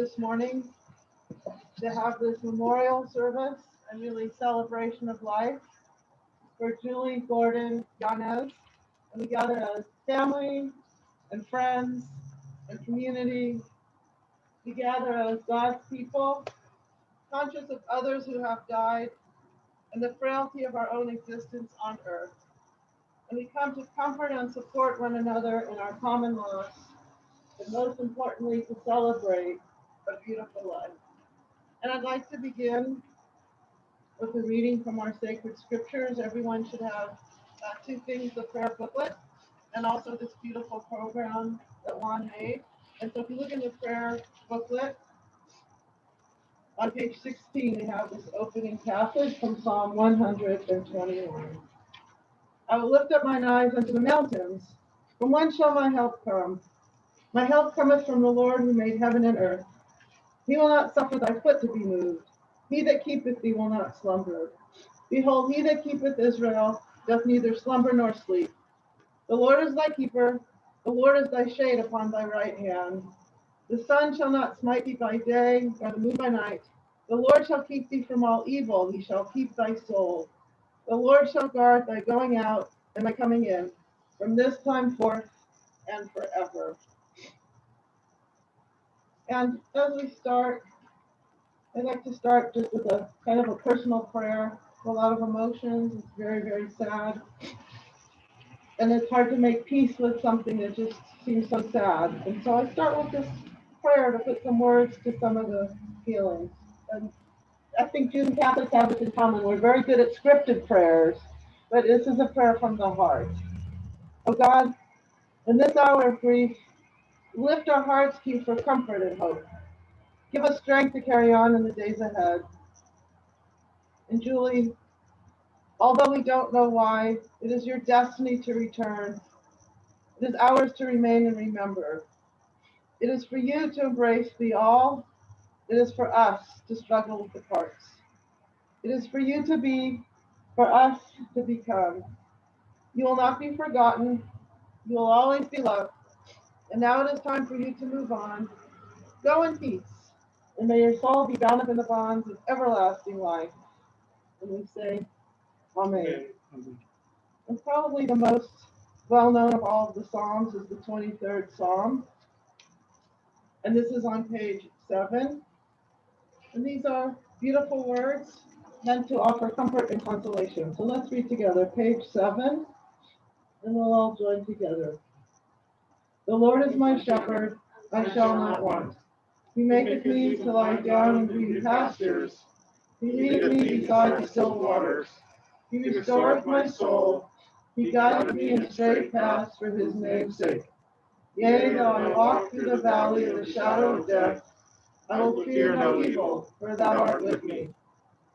this morning to have this memorial service and really celebration of life for Julie, Gordon, Yanez. And we gather as family and friends and community. We gather as God's people, conscious of others who have died and the frailty of our own existence on earth. And we come to comfort and support one another in our common loss, and most importantly, to celebrate a beautiful life. And I'd like to begin with a reading from our sacred scriptures. Everyone should have two things, the prayer booklet, and also this beautiful program that Juan made. And so if you look in the prayer booklet, on page 16, we have this opening passage from Psalm 121. I will lift up mine eyes unto the mountains. From whence shall my help come? My help cometh from the Lord who made heaven and earth. He will not suffer thy foot to be moved. He that keepeth thee will not slumber. Behold, he that keepeth Israel doth neither slumber nor sleep. The Lord is thy keeper. The Lord is thy shade upon thy right hand. The sun shall not smite thee by day, nor the moon by night. The Lord shall keep thee from all evil. He shall keep thy soul. The Lord shall guard thy going out and thy coming in, from this time forth and forever. And as we start, I'd like to start just with a kind of a personal prayer. A lot of emotions. It's very, very sad. And it's hard to make peace with something that just seems so sad. And so I start with this prayer to put some words to some of the feelings. And I think Jews and Catholics have this in common. We're very good at scripted prayers, but this is a prayer from the heart. Oh God, in this hour of grief, lift our hearts to you for comfort and hope. Give us strength to carry on in the days ahead. And Julie, although we don't know why, it is your destiny to return. It is ours to remain and remember. It is for you to embrace the all. It is for us to struggle with the parts. It is for you to be, for us to become. You will not be forgotten. You will always be loved. And now it is time for you to move on. Go in peace, and may your soul be bound up in the bonds of everlasting life. And we say, Amen. And probably the most well-known of all of the Psalms is the 23rd Psalm. And this is on page 7. And these are beautiful words meant to offer comfort and consolation. So let's read together page 7, and we'll all join together. The Lord is my shepherd, I shall not want. He maketh me to lie down in green pastures. He leadeth me beside the still waters. He restoreth my soul. He guideth me in straight paths for his name's sake. Yea, though I walk through the valley of the shadow of death, I will fear no evil, for thou art with me.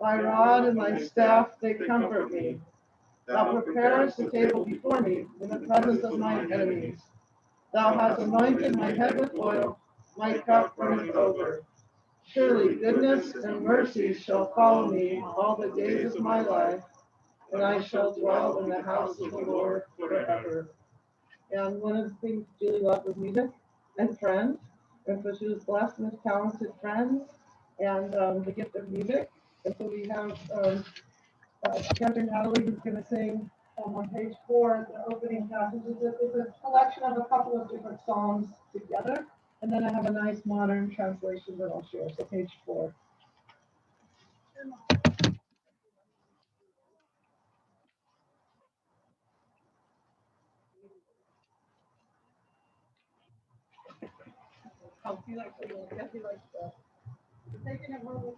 Thy rod and thy staff, they comfort me. Thou preparest a table before me in the presence of mine enemies. Thou hast anointed my head with oil, my cup runneth over. Surely goodness and mercy shall follow me all the days of my life, and I shall dwell in the house of the Lord forever. And one of the things Julie loved was music and friends. And so she was blessed with talented friends and the gift of music. And so we have Dr. Natalie who's going to sing on page 4, the opening passage. It's a collection of a couple of different psalms together. And then I have a nice modern translation that I'll share. So page 4. Oh, he likes it. Yes, he likes that. We're taking it more with him.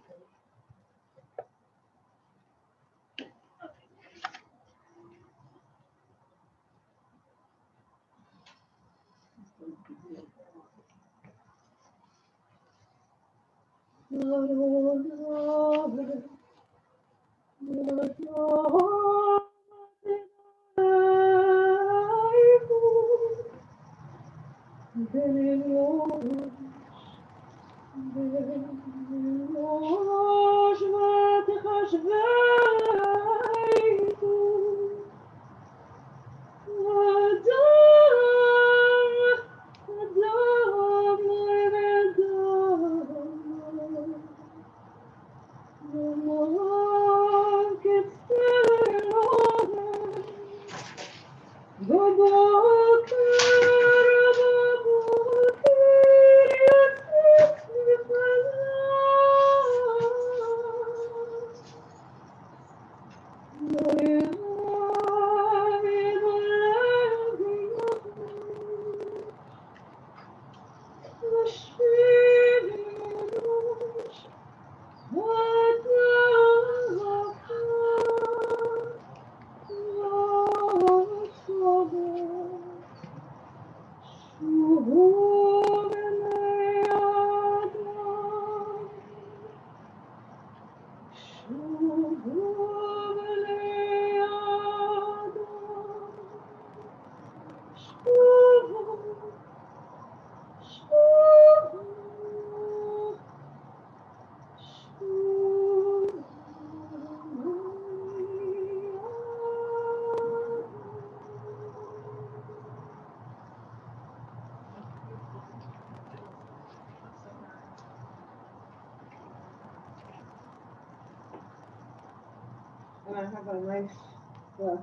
and I have a nice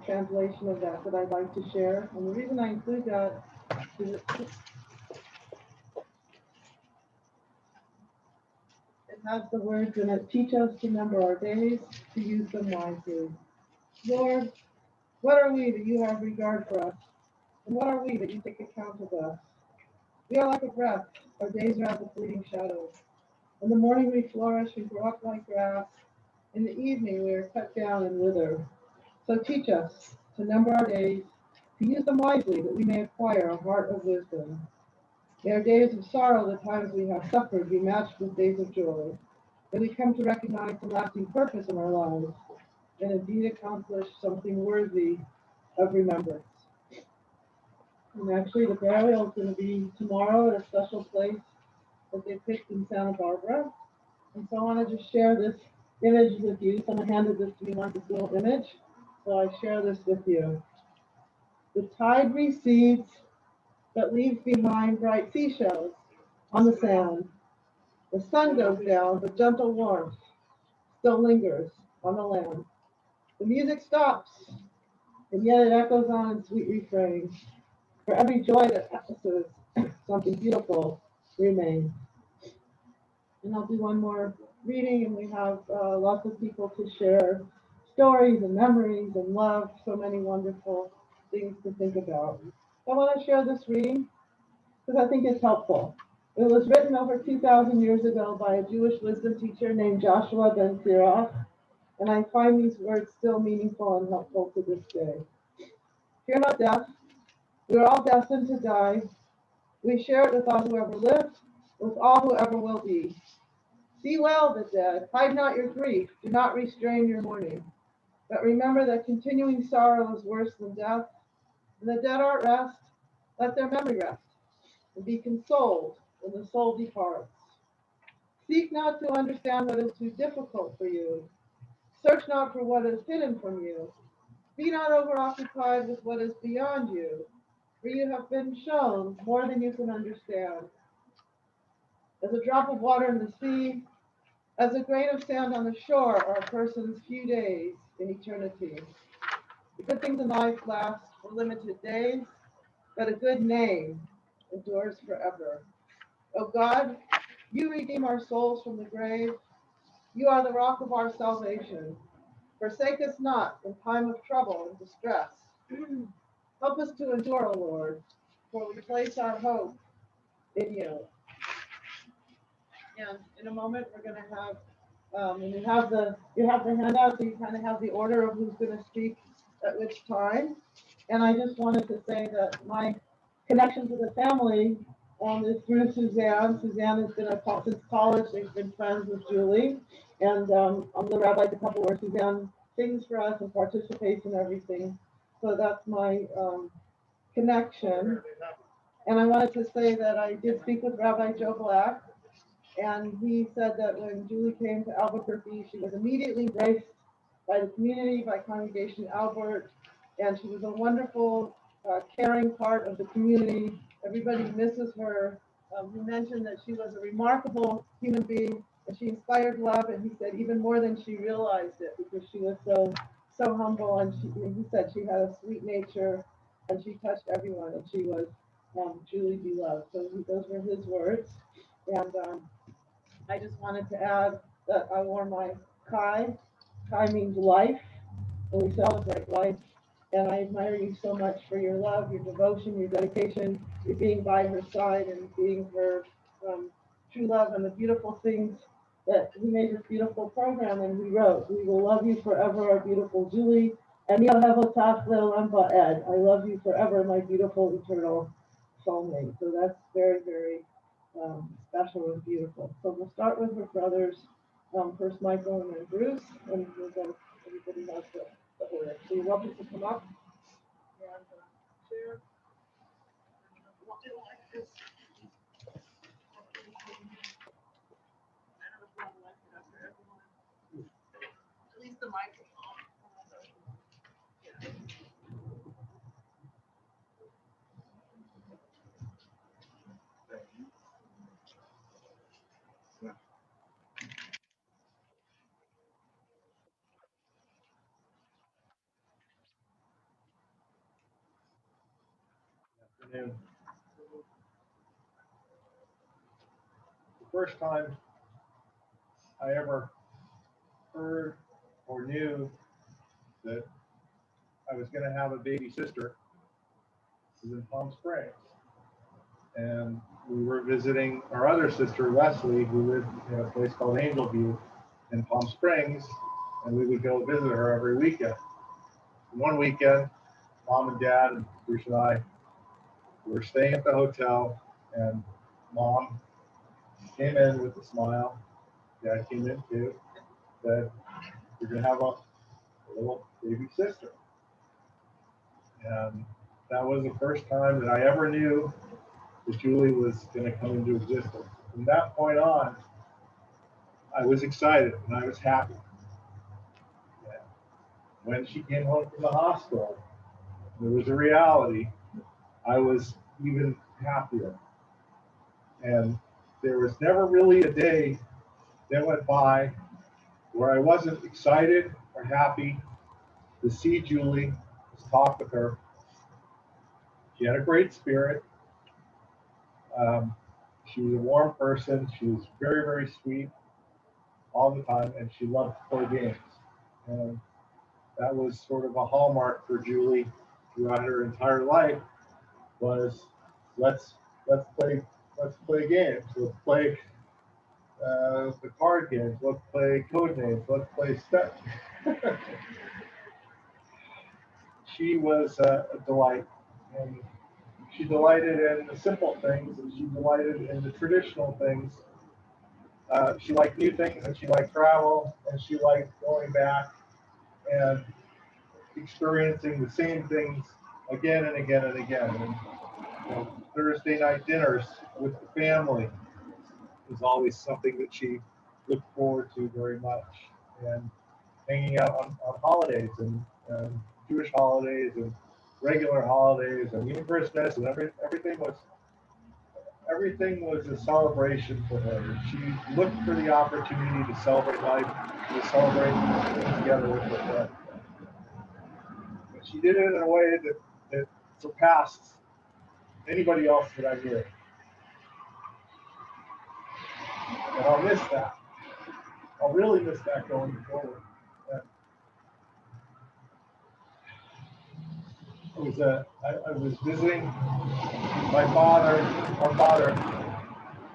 translation of that I'd like to share. And the reason I include that is it has the words in it, teach us to number our days, to use them wisely. Lord, what are we that you have regard for us? And what are we that you take account of us? We are like a breath, our days are as a fleeting shadow. In the morning we flourish and grow up like grass. In the evening we are cut down and wither. So teach us to number our days, to use them wisely, that we may acquire a heart of wisdom. May our days of sorrow, the times we have suffered, be matched with days of joy. That we come to recognize the lasting purpose in our lives, and indeed accomplish something worthy of remembrance. And actually, the burial is going to be tomorrow at a special place that they picked in Santa Barbara. And so I want to just share this image with you. Someone handed this to me once, this little image. So I share this with you. The tide recedes, but leaves behind bright seashells on the sand. The sun goes down, but gentle warmth still lingers on the land. The music stops, and yet it echoes on in sweet refrains. For every joy that passes, something beautiful remains. And I'll do one more reading, and we have lots of people to share stories and memories and love, so many wonderful things to think about. I want to share this reading because I think it's helpful. It was written over 2,000 years ago by a Jewish wisdom teacher named Joshua ben Sirach, and I find these words still meaningful and helpful to this day. Fear not death. We are all destined to die. We share it with all who ever lived, with all who ever will be. See well the dead. Hide not your grief. Do not restrain your mourning. But remember that continuing sorrow is worse than death. When the dead are at rest, let their memory rest, and be consoled when the soul departs. Seek not to understand what is too difficult for you. Search not for what is hidden from you. Be not overoccupied with what is beyond you, for you have been shown more than you can understand. As a drop of water in the sea, as a grain of sand on the shore are a person's few days in eternity. The good things in life last for limited days, but a good name endures forever. O God, you redeem our souls from the grave. You are the rock of our salvation. Forsake us not in time of trouble and distress. Help us to endure, O Lord, for we place our hope in you. And in a moment, we're going to have, and you have the handout, so you kind of have the order of who's going to speak at which time. And I just wanted to say that my connection to the family is through Suzanne. Suzanne has been since college. They've been friends with Julie, and I'm the rabbi at the couple where Suzanne sings for us and participates in everything. So that's my connection. And I wanted to say that I did speak with Rabbi Joe Black, and he said that when Julie came to Albuquerque, she was immediately embraced by the community, by Congregation Albert, and she was a wonderful, caring part of the community. Everybody misses her. He mentioned that she was a remarkable human being, and she inspired love, and he said even more than she realized it, because she was so humble, and he said she had a sweet nature, and she touched everyone, and she was truly beloved. So those were his words. And I just wanted to add that I wore my Kai. Kai means life, and we celebrate life. And I admire you so much for your love, your devotion, your dedication, your being by her side and being her true love, and the beautiful things that he made this beautiful program and he wrote. We will love you forever, our beautiful Julie. And o-tach vaed. I love you forever, my beautiful eternal soulmate. So that's very, very special and beautiful. So we'll start with her brothers, first Michael and then Bruce, and we'll go, everybody has the order. So you're welcome to come up and share. At least the microphone. afternoon. The first time I ever heard or knew that I was going to have a baby sister was in Palm Springs. And we were visiting our other sister, Leslie, who lived in a place called Angel View in Palm Springs, and we would go visit her every weekend. One weekend, Mom and Dad and Bruce and I were staying at the hotel, and Mom came in with a smile. Dad came in too. Said, "We're gonna have a little baby sister." And that was the first time that I ever knew that Julie was going to come into existence. From that point on, I was excited and I was happy. And when she came home from the hospital, there was a reality. I was even happier. And there was never really a day that went by where I wasn't excited or happy to see Julie, to talk with her. She had a great spirit. She was a warm person. She was very, very sweet all the time, and she loved to play games. And that was sort of a hallmark for Julie throughout her entire life. Was let's play games. Let's play the card games. Let's play code names. Let's play stuff. She was a delight, and she delighted in the simple things, and she delighted in the traditional things. She liked new things, and she liked travel, and she liked going back and experiencing the same things again and again and again. And, Thursday night dinners with the family was always something that she looked forward to very much. And hanging out on holidays and Jewish holidays and regular holidays and even Christmas and everything was a celebration for her. She looked for the opportunity to celebrate life, to celebrate being together with her friends. But she did it in a way that surpassed anybody else that I knew. And I'll miss that. I'll really miss that going forward. I was visiting my father. Our father,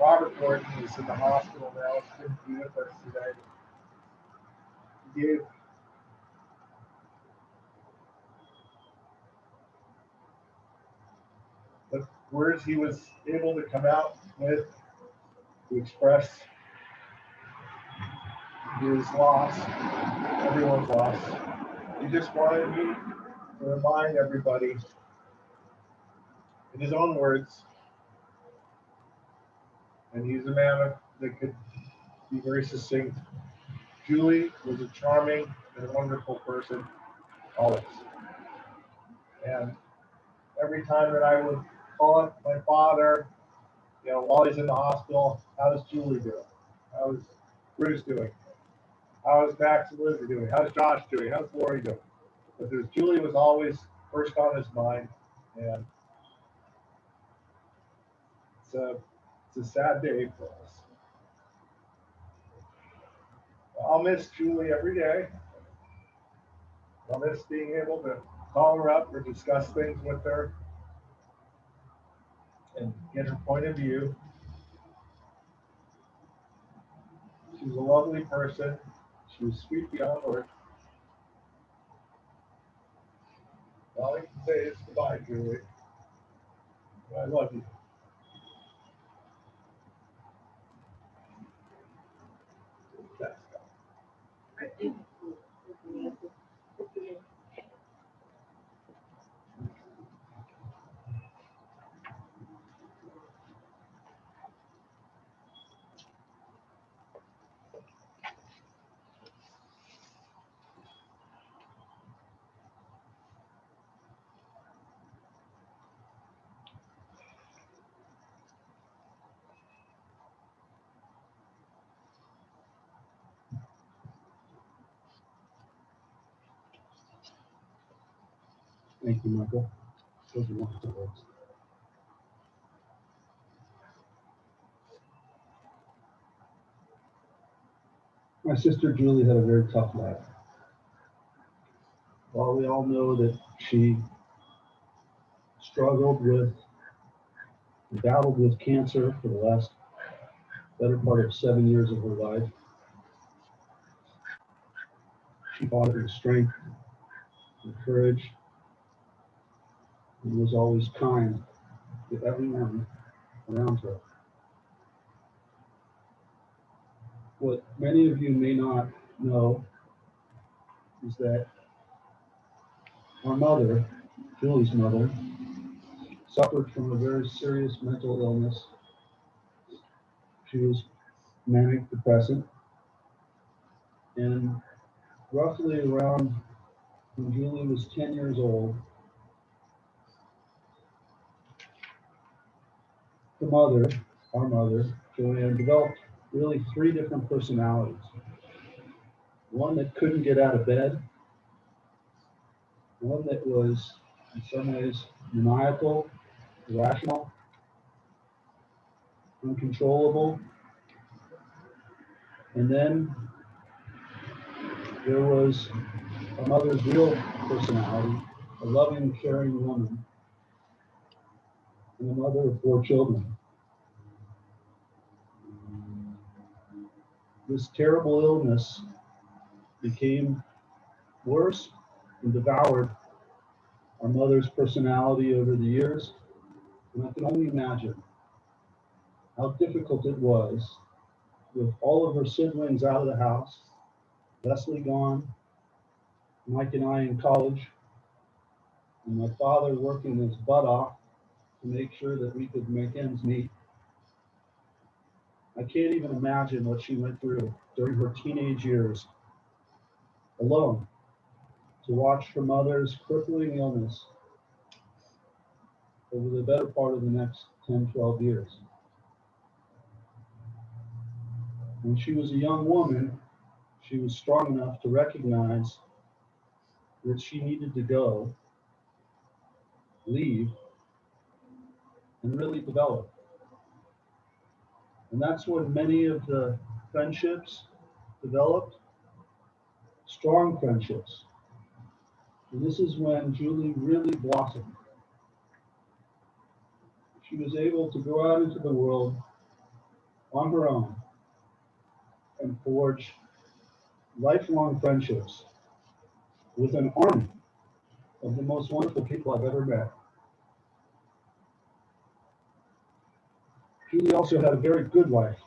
Robert Gordon, is in the hospital now. He couldn't be with us today. He gave the words he was able to come out with to express his loss, everyone's loss. He just wanted me to remind everybody, in his own words, and he's a man that could be very succinct. Julie was a charming and wonderful person, always. And every time that I would call up my father, while he's in the hospital, how's Julie doing? How's Bruce doing? How's Max and Lizzie doing? How's Josh doing? How's Lori doing? Because Julie was always first on his mind, and it's a sad day for us. I'll miss Julie every day. I'll miss being able to call her up or discuss things with her and get her point of view. She was a lovely person. She was sweet beyond words. All I can say is goodbye, Julie. I love you. That's Thank you, Michael. Those are wonderful words. My sister Julie had a very tough life. While we all know that she struggled with, battled with cancer for the last better part of 7 years of her life, she fought it with strength and courage and was always kind to everyone around her. What many of you may not know is that our mother, Julie's mother, suffered from a very serious mental illness. She was manic depressant, and roughly around when Julie was 10 years old, our mother, Joanne, developed really 3 different personalities. One that couldn't get out of bed, one that was in some ways maniacal, irrational, uncontrollable, and then there was our mother's real personality, a loving, caring woman, and a mother of 4 children. This terrible illness became worse and devoured our mother's personality over the years, and I can only imagine how difficult it was with all of her siblings out of the house, Leslie gone, Mike and I in college, and my father working his butt off to make sure that we could make ends meet. I can't even imagine what she went through during her teenage years, alone, to watch her mother's crippling illness over the better part of the next 10, 12 years. When she was a young woman, she was strong enough to recognize that she needed to go, leave, and really develop. And that's when many of the friendships developed, strong friendships. And this is when Julie really blossomed. She was able to go out into the world on her own and forge lifelong friendships with an army of the most wonderful people I've ever met. Julie also had a very good life.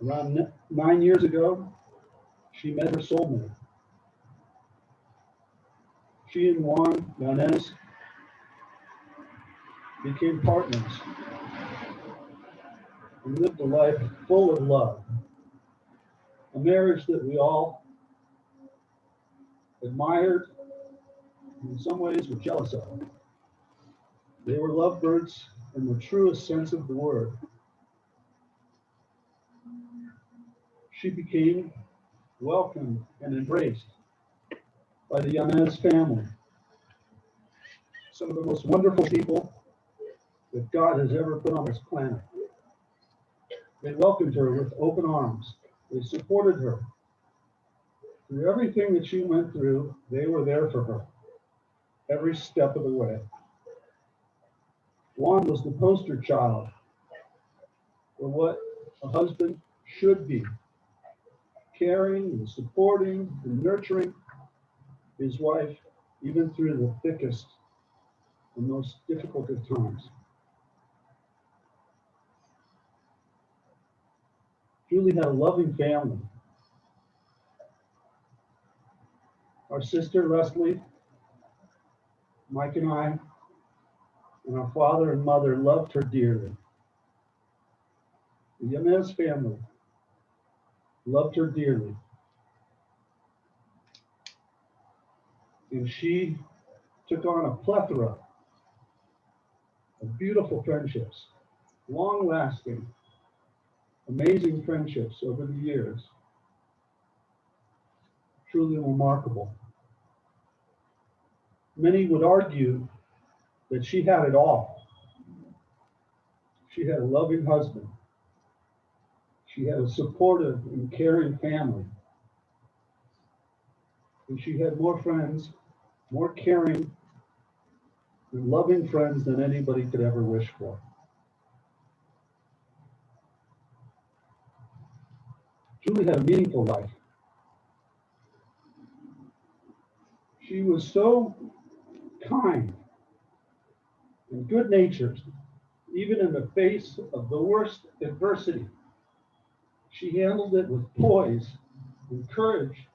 Around 9 years ago, she met her soulmate. She and Yanez became partners and lived a life full of love. A marriage that we all admired and in some ways were jealous of. They were lovebirds in the truest sense of the word. She became welcomed and embraced by the Yanez family, some of the most wonderful people that God has ever put on this planet. They welcomed her with open arms. They supported her. Through everything that she went through, they were there for her, every step of the way. Juan was the poster child for what a husband should be, caring and supporting and nurturing his wife, even through the thickest and most difficult of times. Julie had a loving family. Our sister Leslie, Mike and I, and our father and mother loved her dearly. The Yanez family loved her dearly. And she took on a plethora of beautiful friendships, long-lasting, amazing friendships over the years. Truly remarkable. Many would argue that she had it all. She had a loving husband. She had a supportive and caring family. And she had more friends, more caring and loving friends than anybody could ever wish for. Julie had a meaningful life. She was so kind and good-natured, even in the face of the worst adversity. She handled it with poise and courage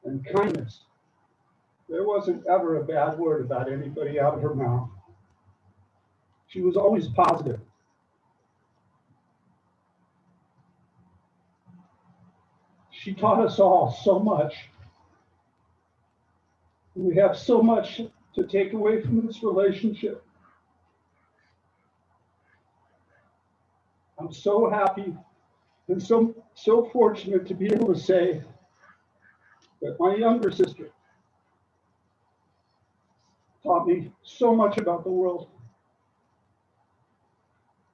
and kindness. There wasn't ever a bad word about anybody out of her mouth. She was always positive. She taught us all so much. We have so much to take away from this relationship. I'm so happy and so fortunate to be able to say that my younger sister taught me so much about the world.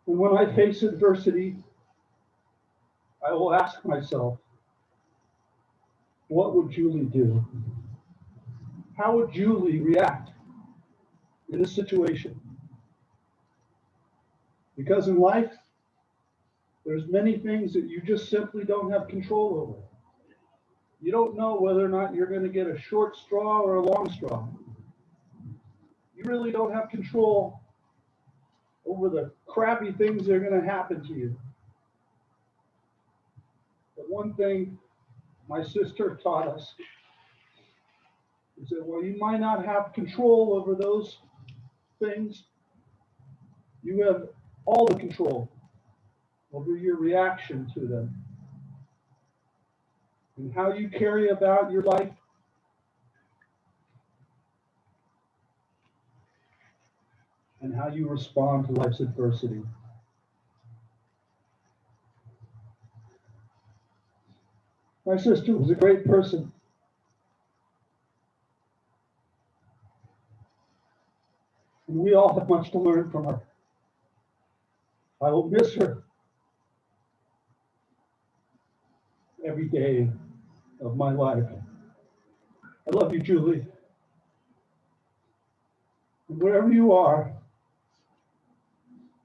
And when I face adversity, I will ask myself, what would Julie do? How would Julie react in this situation? Because in life, there's many things that you just simply don't have control over. You don't know whether or not you're going to get a short straw or a long straw. You really don't have control over the crappy things that are going to happen to you. But one thing my sister taught us is that while you might not have control over those things, you have all the control over your reaction to them and how you carry about your life and how you respond to life's adversity. My sister was a great person. And we all have much to learn from her. I will miss her every day of my life. I love you, Julie. And wherever you are,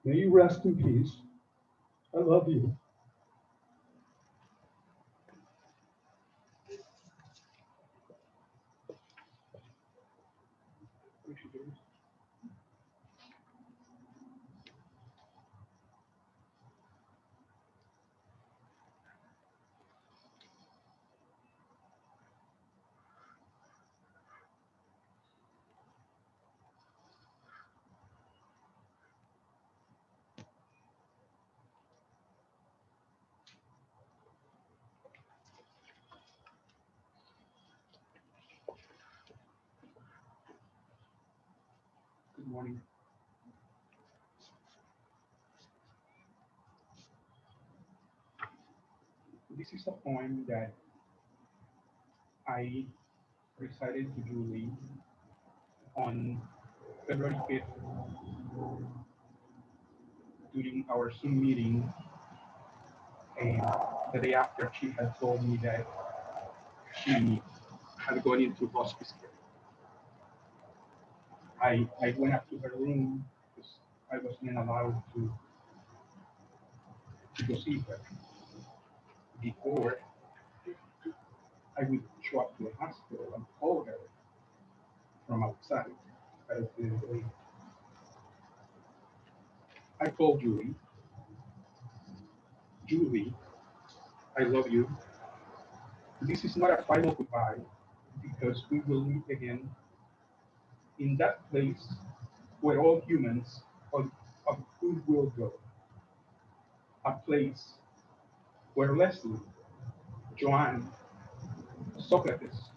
may you rest in peace. I love you. Good morning. This is a poem that I recited to Julie on February 5th during our Zoom meeting, and the day after she had told me that she had gone into hospice care. I went up to her room because I wasn't allowed to go see her. Before I would show up to the hospital and call her from outside. I called Julie. Julie, I love you. This is not a final goodbye because we will meet again in that place where all humans of good will go. A place where Leslie, Joanne, Socrates,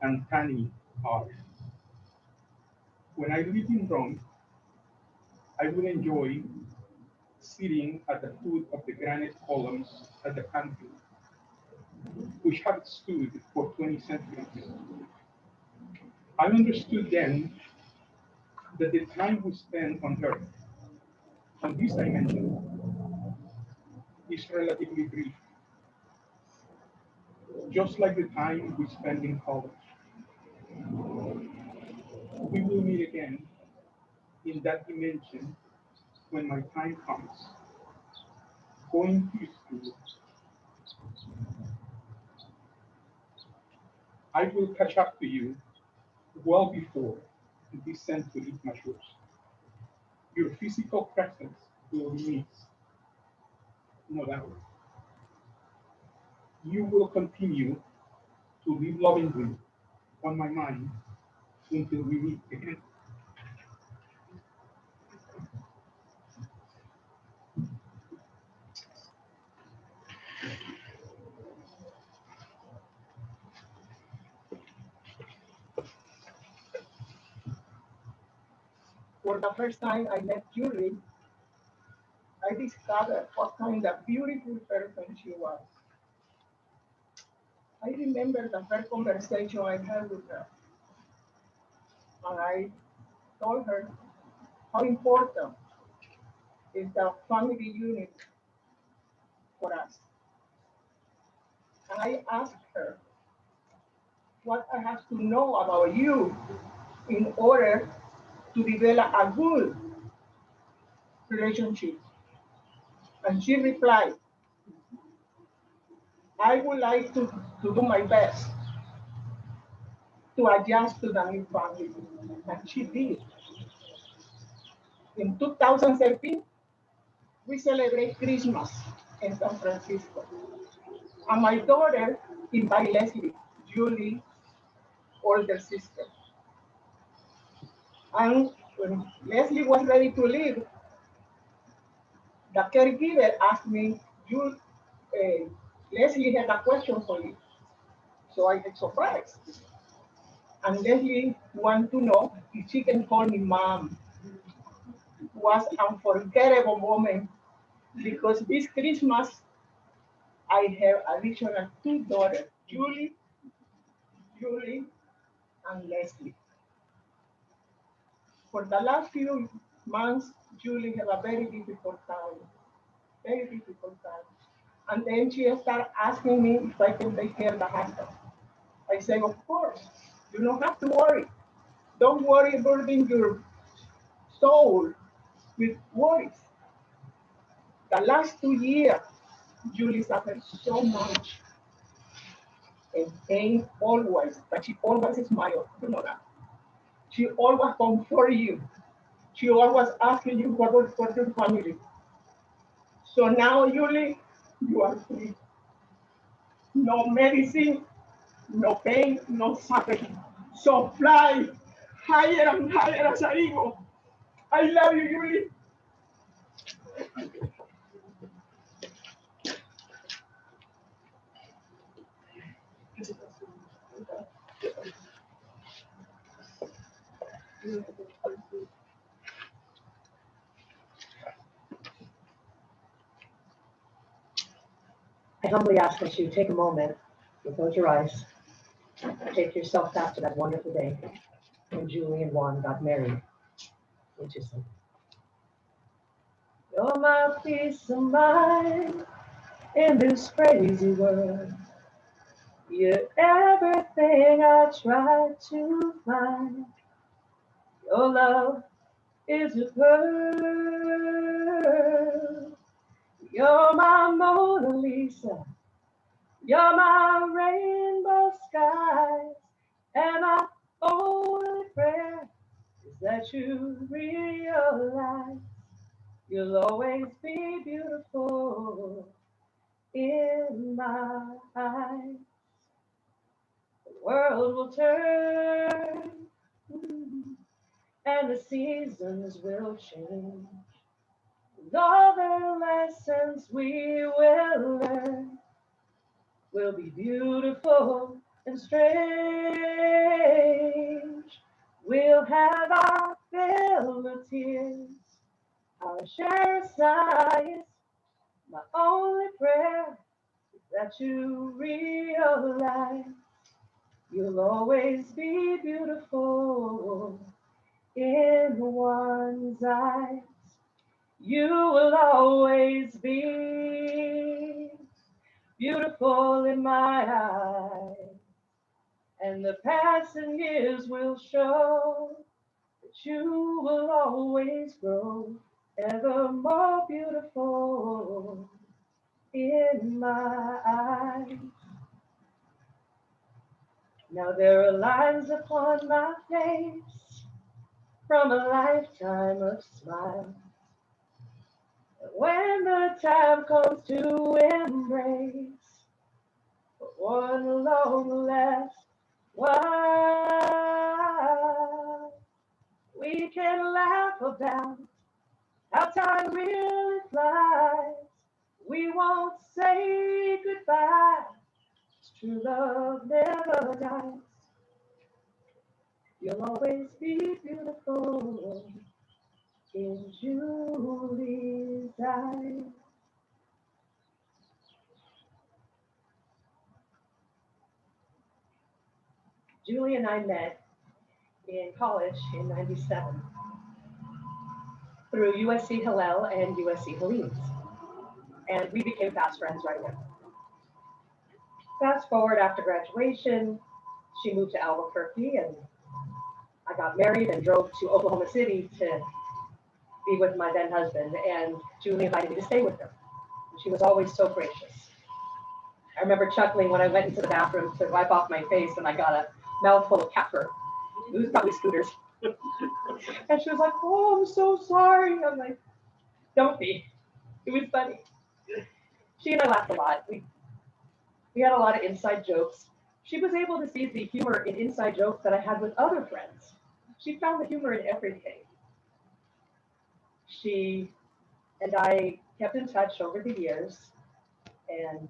and Tani are. When I lived in Rome, I would enjoy sitting at the foot of the granite columns at the Pantheon, which had stood for 20 centuries. I understood then that the time we spend on Earth, on this dimension, is relatively brief, just like the time we spend in college. We will meet again in that dimension when my time comes. Going to school, I will catch up to you well before this century matures. Your physical presence will be missed, no doubt. You will continue to live lovingly on my mind until we meet again. For the first time I met Julie, I discovered what kind of beautiful person she was. I remember the first conversation I had with her, and I told her how important is the family unit for us. And I asked her what I have to know about you in order to develop a good relationship. And she replied, I would like to do my best to adjust to the new family. And she did. In 2017, we celebrate Christmas in San Francisco. And my daughter invited Leslie, Julie, older sister. And when Leslie was ready to leave, the caregiver asked me, Leslie had a question for you. So I get surprised. And Leslie wanted to know if she can call me mom. It was an unforgettable moment because this Christmas I have additional two daughters, Julie, and Leslie. For the last few months, Julie had a very difficult time. And then she started asking me if I can take care of the husband. I say, of course, you don't have to worry. Don't worry burden your soul with worries. The last 2 years, Julie suffered so much and pain always, but she always smiled. You know that. She always comfort you. She always asking you for your family. So now, Julie, you are free. No medicine, no pain, no suffering. So fly higher and higher as an eagle. I love you, Julie. I humbly ask that you take a moment, you close your eyes, take yourself back to that wonderful day when Julie and Juan got married. Which is you're my peace of mind in this crazy world. You're everything I try to find. Your love is a pearl. You're my Mona Lisa. You're my rainbow skies. And my only prayer is that you realize you'll always be beautiful in my eyes. The world will turn and the seasons will change. And all the lessons we will learn will be beautiful and strange. We'll have our fill of tears, our share of sighs. My only prayer is that you realize you'll always be beautiful in one's eyes. You will always be beautiful in my eyes, and the passing years will show that you will always grow ever more beautiful in my eyes. Now there are lines upon my face from a lifetime of smiles. When the time comes to embrace one long last while, we can laugh about how time really flies. We won't say goodbye. True love never dies. You'll always be beautiful in Julie's eyes. Julie and I met in college in '97 through USC Hillel and USC Helene. And we became fast friends right away. Fast forward after graduation, she moved to Albuquerque and I got married and drove to Oklahoma City to be with my then husband. And Julie invited me to stay with her. And she was always so gracious. I remember chuckling when I went into the bathroom to wipe off my face and I got a mouthful of cat fur. It was probably Scooter's. And she was like, "Oh, I'm so sorry." I'm like, "Don't be." It was funny. She and I laughed a lot. We had a lot of inside jokes. She was able to see the humor in inside jokes that I had with other friends. She found the humor in everything. She and I kept in touch over the years, and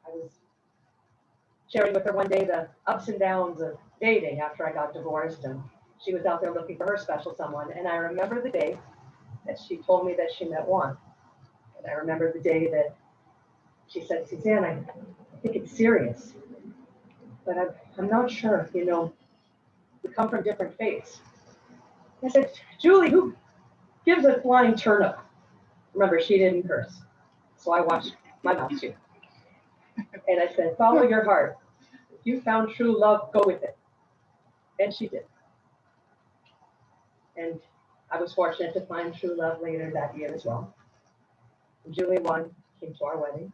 I was sharing with her one day the ups and downs of dating after I got divorced, and she was out there looking for her special someone. And I remember the day that she told me that she met Juan. And I remember the day that she said, "Suzanne, I think it's serious, but I'm not sure, we come from different faiths." I said, "Julie, who gives a flying turnip?" Remember, she didn't curse, so I watched my mouth too. And I said, "Follow your heart. If you found true love, go with it." And she did. And I was fortunate to find true love later that year as well. And Julie Juan came to our wedding.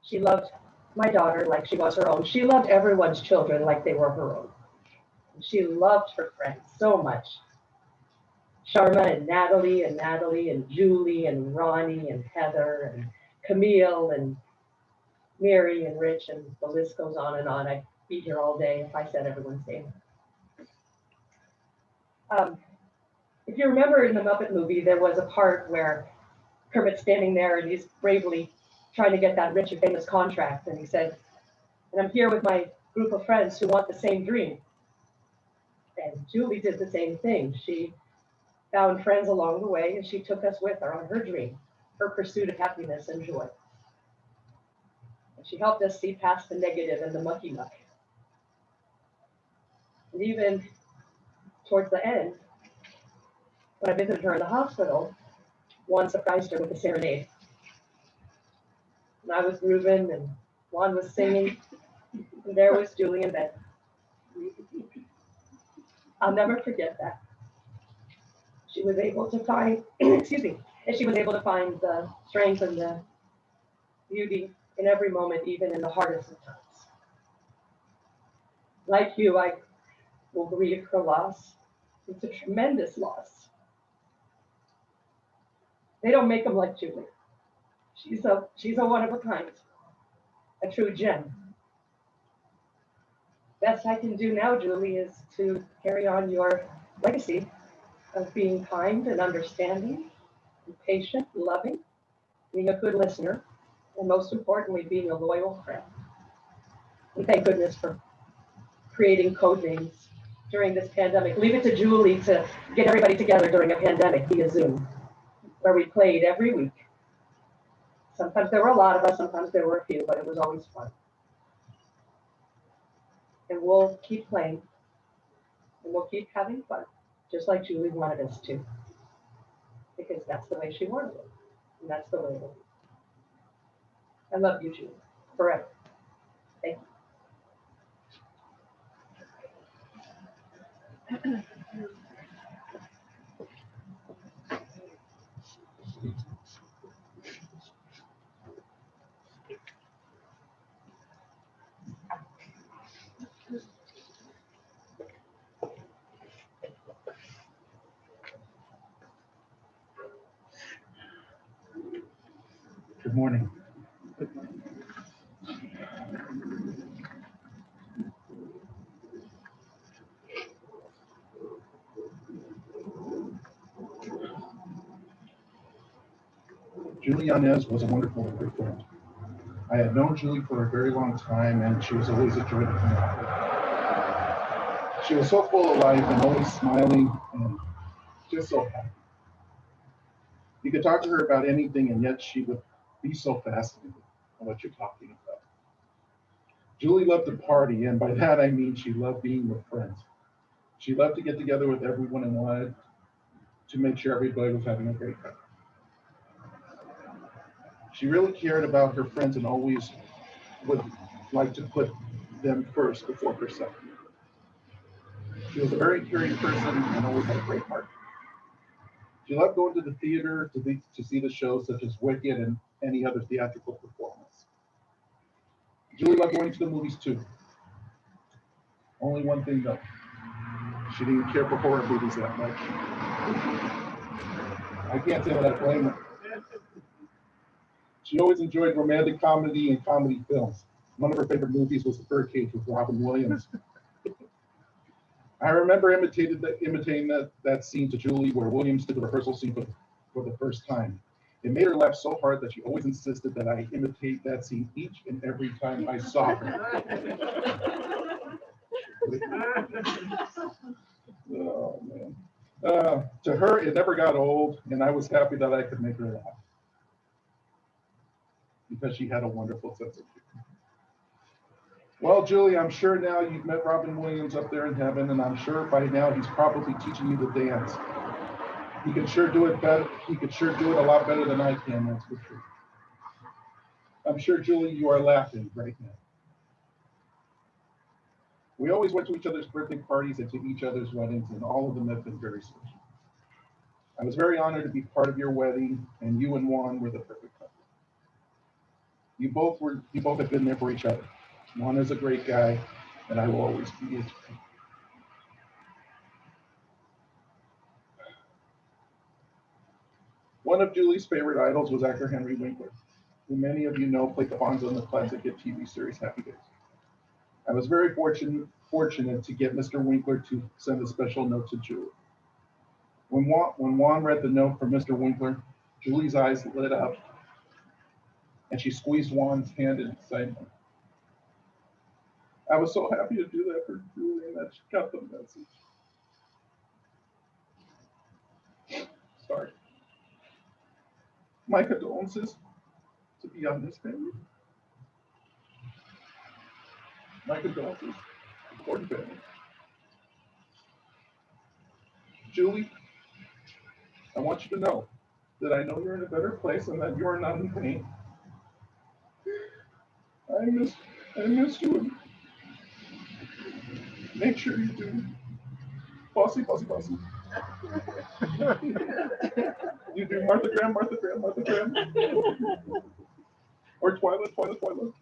She loved my daughter like she was her own. She loved everyone's children like they were her own. And she loved her friends so much. Sharma and Natalie and Julie and Ronnie and Heather and Camille and Mary and Rich, and the list goes on and on. I'd be here all day if I said everyone's name. If you remember in the Muppet movie, there was a part where Kermit's standing there and he's bravely trying to get that rich and famous contract. And he said, "And I'm here with my group of friends who want the same dream." And Julie did the same thing. She found friends along the way and she took us with her on her dream, her pursuit of happiness and joy. And she helped us see past the negative and the mucky muck. And even towards the end, when I visited her in the hospital, Juan surprised her with a serenade. And I was grooving and Juan was singing, and there was Julie in bed. I'll never forget that. She was able to find, excuse me, and she was able to find the strength and the beauty in every moment, even in the hardest of times. Like you, I will grieve her loss. It's a tremendous loss. They don't make them like Julie. She's a one of a kind, a true gem. Best I can do now, Julie, is to carry on your legacy of being kind and understanding, and patient, loving, being a good listener, and most importantly, being a loyal friend. And thank goodness for creating code names during this pandemic. Leave it to Julie to get everybody together during a pandemic via Zoom, where we played every week. Sometimes there were a lot of us, sometimes there were a few, but it was always fun. And we'll keep playing, and we'll keep having fun, just like Julie wanted us to. because that's the way she wanted it. And that's the way it will be. I love you, Julie, forever. Thank you. Good morning. Julie Yanez was a wonderful good friend. I had known Julie for a very long time, and she was always a joy to hang out with. She was so full of life and always smiling and just so happy. You could talk to her about anything, and yet she would be so fascinated on what you're talking about. Julie loved to party, and by that I mean she loved being with friends. She loved to get together with everyone and wanted to make sure everybody was having a great time. She really cared about her friends and always would like to put them first before herself. She was a very caring person and always had a great heart. She loved going to the theater to see the shows such as Wicked and any other theatrical performance. Julie loved going to the movies too. Only one thing though, she didn't care for horror movies that much. I can't say that I blame her. She always enjoyed romantic comedy and comedy films. One of her favorite movies was The Birdcage with Robin Williams. I remember imitating that scene to Julie where Williams did the rehearsal scene for the first time. It made her laugh so hard that she always insisted that I imitate that scene each and every time I saw her. Oh, man. To her, it never got old, and I was happy that I could make her laugh because she had a wonderful sense of humor. Well, Julie, I'm sure now you've met Robin Williams up there in heaven, and I'm sure by now he's probably teaching you to dance. He can sure do it better. He could sure do it a lot better than I can, that's for sure. I'm sure, Julie, you are laughing right now. We always went to each other's birthday parties and to each other's weddings, and all of them have been very special. I was very honored to be part of your wedding, and you and Juan were the perfect couple. You both have been there for each other. Juan is a great guy, and I will always be his friend. One of Julie's favorite idols was actor Henry Winkler, who many of you know played the Fonzo in the classic hit TV series Happy Days. I was very fortunate to get Mr. Winkler to send a special note to Julie. When Juan read the note from Mr. Winkler, Julie's eyes lit up, and she squeezed Juan's hand in excitement. I was so happy to do that for Julie, and that she got the message. Sorry. My condolences to the Yanez family. My condolences to the Gordon family. Julie, I want you to know that I know you're in a better place and that you are not in pain. I miss you. Make sure you do. Bossy. You do Martha Graham. Or Twyla.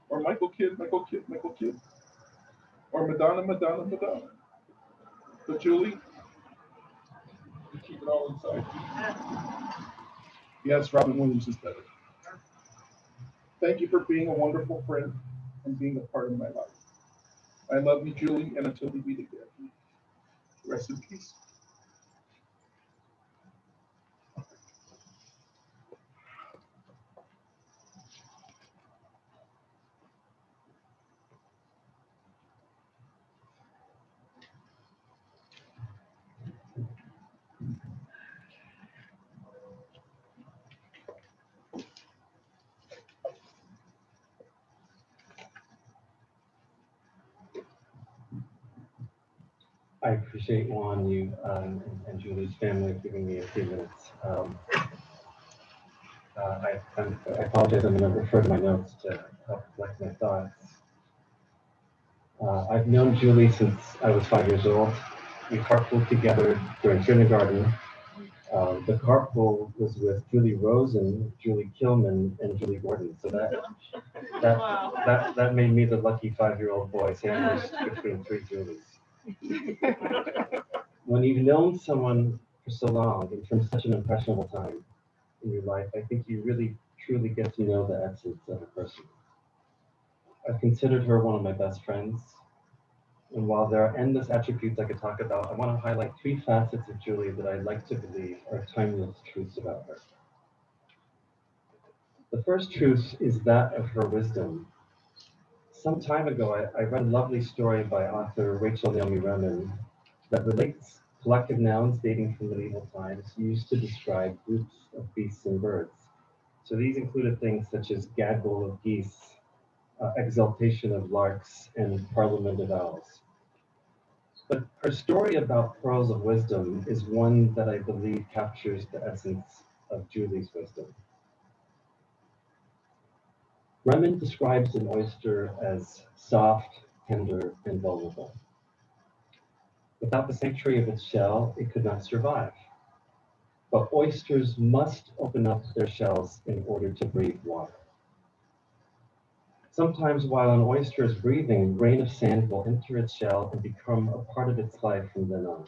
Or Michael Kidd. Or Madonna. But Julie, you keep it all inside. Yes, Robin Williams is better. Thank you for being a wonderful friend and being a part of my life. I love you, Julie, and until we meet again, rest in peace. I appreciate Juan, you, and Julie's family giving me a few minutes. I apologize, I'm going to refer to my notes to help collect my thoughts. I've known Julie since I was 5 years old. We carpooled together during kindergarten. The carpool was with Julie Rosen, Julie Kilman, and Julie Gordon. So that made me the lucky 5-year-old boy sandwiched between 3 Julies. When you've known someone for so long and from such an impressionable time in your life, I think you really truly get to know the essence of a person. I've considered her one of my best friends. And while there are endless attributes I could talk about, I want to highlight 3 facets of Julie that I like to believe are timeless truths about her. The first truth is that of her wisdom. Some time ago, I read a lovely story by author Rachel Naomi Remen that relates collective nouns dating from medieval times used to describe groups of beasts and birds. So these included things such as gaggle of geese, exaltation of larks, and parliament of owls. But her story about pearls of wisdom is one that I believe captures the essence of Julie's wisdom. Remen describes an oyster as soft, tender, and vulnerable. Without the sanctuary of its shell, it could not survive. But oysters must open up their shells in order to breathe water. Sometimes while an oyster is breathing, a grain of sand will enter its shell and become a part of its life from then on.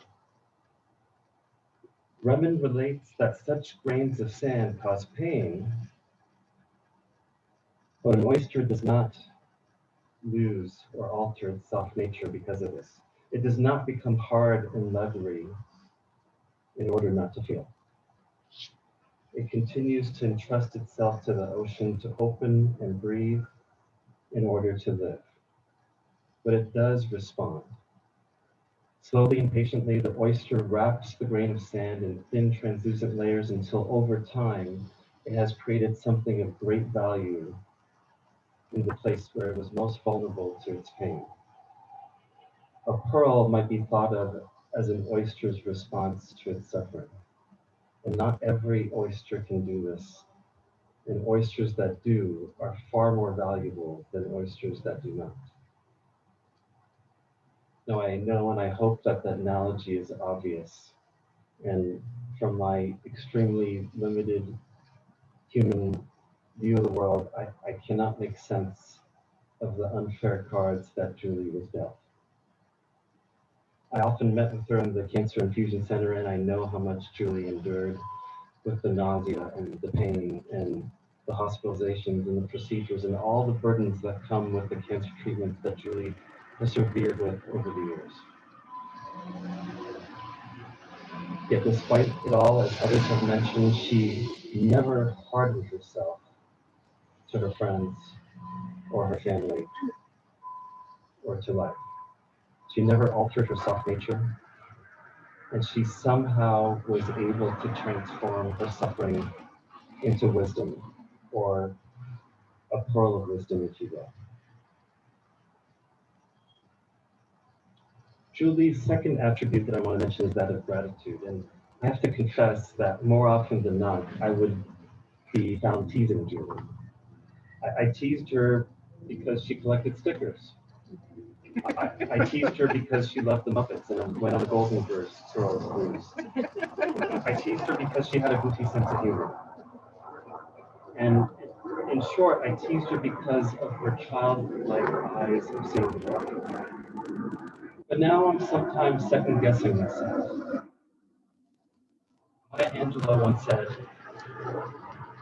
Remen relates that such grains of sand cause pain, but an oyster does not lose or alter its soft nature because of this. It does not become hard and leathery in order not to feel. It continues to entrust itself to the ocean to open and breathe in order to live. But it does respond. Slowly and patiently, the oyster wraps the grain of sand in thin, translucent layers until over time, it has created something of great value in the place where it was most vulnerable to its pain. A pearl might be thought of as an oyster's response to its suffering. And not every oyster can do this. And oysters that do are far more valuable than oysters that do not. Now I know and I hope that that analogy is obvious. And from my extremely limited human view of the world, I cannot make sense of the unfair cards that Julie was dealt. I often met with her in the Cancer Infusion Center, and I know how much Julie endured with the nausea and the pain and the hospitalizations and the procedures and all the burdens that come with the cancer treatments that Julie persevered with over the years. Yet despite it all, as others have mentioned, she never hardened herself to her friends or her family or to life. She never altered her soft nature, and she somehow was able to transform her suffering into wisdom, or a pearl of wisdom, if you will. Julie's second attribute that I want to mention is that of gratitude. And I have to confess that more often than not, I would be found teasing Julie. I teased her because she collected stickers. I teased her because she loved the Muppets and went on Golden Girls cruise. I teased her because she had a goofy sense of humor. And in short, I teased her because of her childlike eyes of seeing the world. But now I'm sometimes second guessing myself. Maya Angelou once said,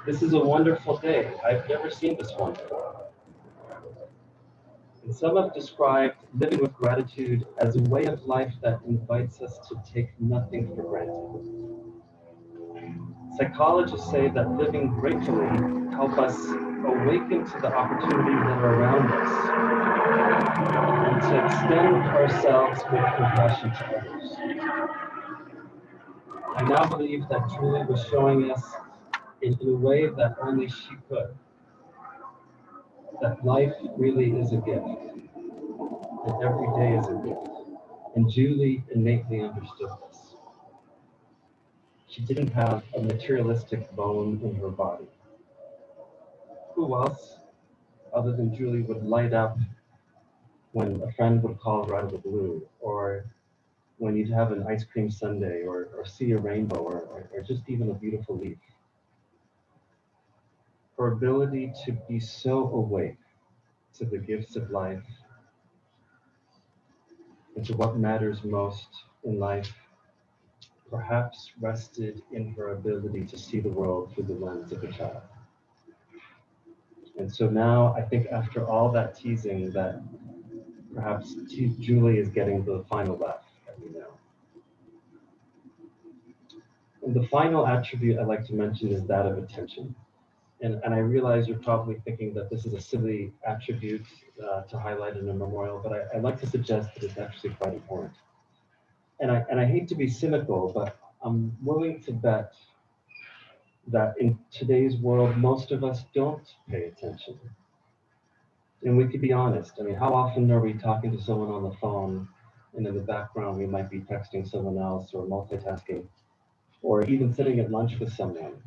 "This is a wonderful day. I've never seen this one before." And some have described living with gratitude as a way of life that invites us to take nothing for granted. Psychologists say that living gratefully help us awaken to the opportunities that are around us and to extend ourselves with compassion to others. I now believe that Julie was showing us in a way that only she could, that life really is a gift, and every day is a gift. And Julie innately understood this. She didn't have a materialistic bone in her body. Who else, other than Julie, would light up when a friend would call her out of the blue, or when you'd have an ice cream sundae, or see a rainbow, or just even a beautiful leaf? Her ability to be so awake to the gifts of life and to what matters most in life perhaps rested in her ability to see the world through the lens of a child. And so now I think after all that teasing that perhaps Julie is getting the final laugh that we know. And the final attribute I'd like to mention is that of attention. And I realize you're probably thinking that this is a silly attribute to highlight in a memorial, but I'd like to suggest that it's actually quite important. And I hate to be cynical, but I'm willing to bet that in today's world, most of us don't pay attention. And we could be honest. I mean, how often are we talking to someone on the phone and in the background we might be texting someone else or multitasking, or even sitting at lunch with someone,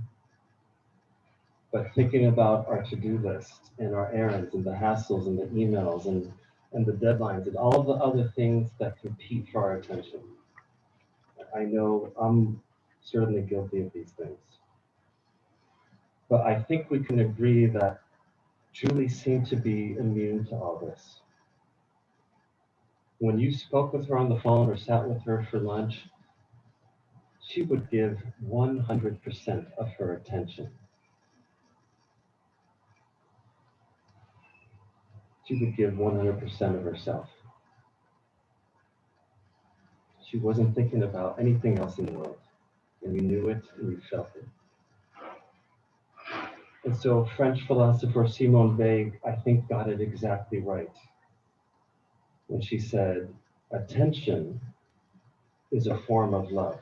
but thinking about our to-do list and our errands and the hassles and the emails and the deadlines and all of the other things that compete for our attention. I know I'm certainly guilty of these things. But I think we can agree that Julie seemed to be immune to all this. When you spoke with her on the phone or sat with her for lunch, she would give 100% of her attention. She would give 100% of herself. She wasn't thinking about anything else in the world, and you knew it and you felt it. And so French philosopher Simone Weil, I think, got it exactly right when she said, attention is a form of love.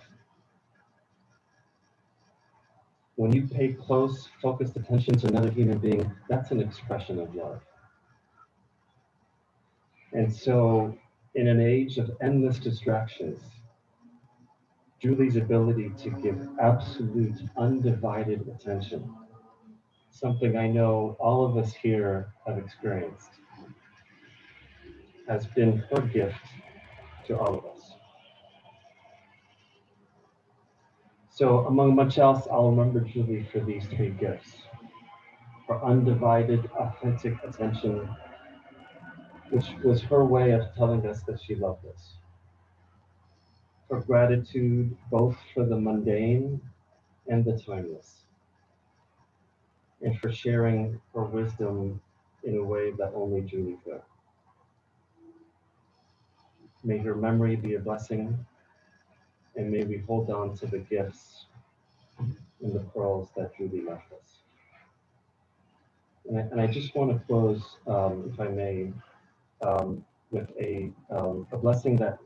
When you pay close, focused attention to another human being, that's an expression of love. And so, in an age of endless distractions, Julie's ability to give absolute, undivided attention, something I know all of us here have experienced, has been her gift to all of us. So, among much else, I'll remember Julie for these three gifts: for undivided, authentic attention, which was her way of telling us that she loved us; for gratitude, both for the mundane and the timeless; and for sharing her wisdom in a way that only Julie could. May her memory be a blessing, and may we hold on to the gifts and the pearls that Julie left us. And I just want to close, if I may, with a blessing that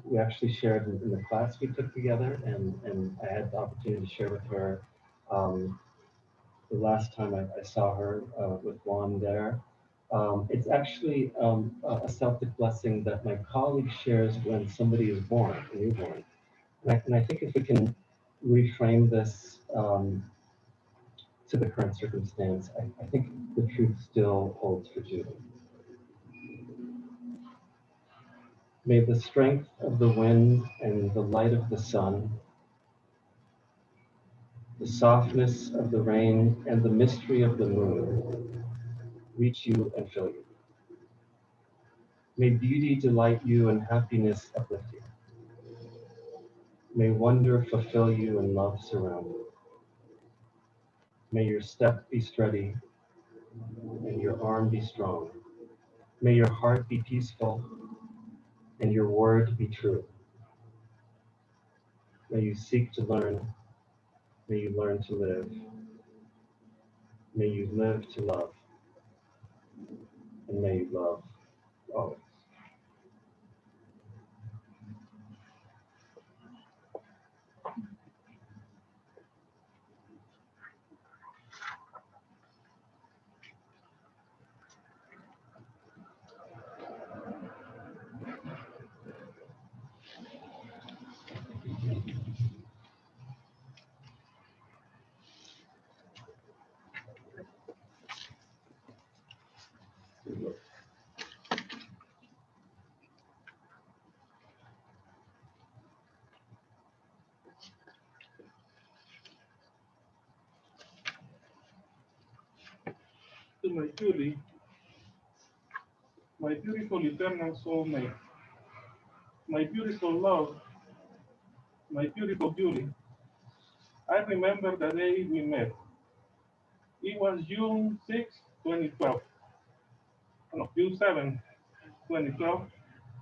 we actually shared in the class we took together, and I had the opportunity to share with her the last time I saw her with Juan there. It's actually a Celtic blessing that my colleague shares when somebody is born, a newborn. And I think if we can reframe this to the current circumstance, I think the truth still holds for Julie. May the strength of the wind and the light of the sun, the softness of the rain and the mystery of the moon reach you and fill you. May beauty delight you and happiness uplift you. May wonder fulfill you and love surround you. May your step be steady and your arm be strong. May your heart be peaceful and your word be true. May you seek to learn. May you learn to live. May you live to love. And may you love always. To my Julie, my beautiful eternal soulmate, my beautiful love, my beautiful Julie. I remember the day we met. It was June 6, 2012. No, June 7, 2012,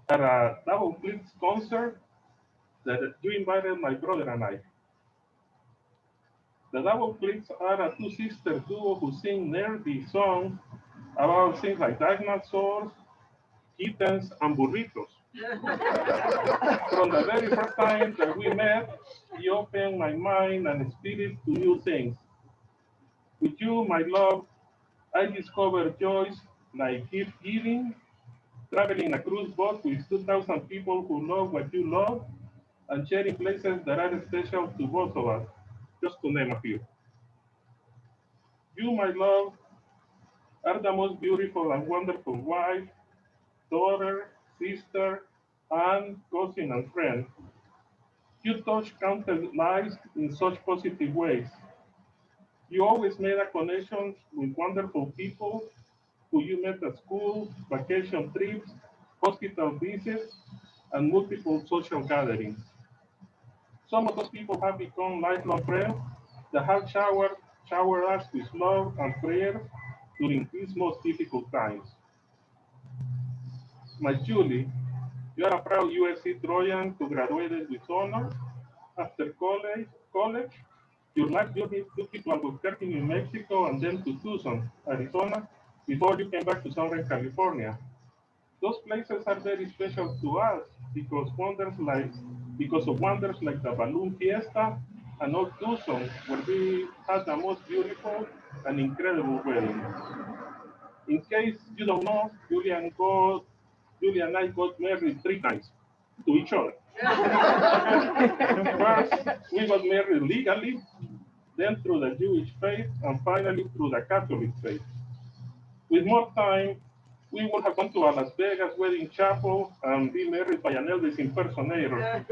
at a Double Blitz concert that you invited my brother and I. The Double Blitz are a two-sister duo who sing nerdy songs about things like dinosaurs, kittens, and burritos. From the very first time that we met, you opened my mind and spirit to new things. With you, my love, I discovered joys like gift giving, traveling a cruise boat with 2,000 people who love what you love, and sharing places that are special to both of us, just to name a few. You, my love, are the most beautiful and wonderful wife, daughter, sister, aunt, cousin, and friend. You touch countless lives in such positive ways. You always made a connection with wonderful people who you met at school, vacation trips, hospital visits, and multiple social gatherings. Some of those people have become lifelong friends that have showered us with love and prayers during these most difficult times. My Julie, you are a proud USC Trojan who graduated with honors. After college, your life journey took you to Albuquerque, New Mexico, and then to Tucson, Arizona, before you came back to Southern California. Those places are very special to us because of wonders like the balloon fiesta and Old Tucson, where we had the most beautiful and incredible wedding. In case you don't know, Julie and I got married 3 times to each other. First, we got married legally, then through the Jewish faith, and finally through the Catholic faith. With more time, we would have gone to a Las Vegas wedding chapel and be married by an Elvis impersonator.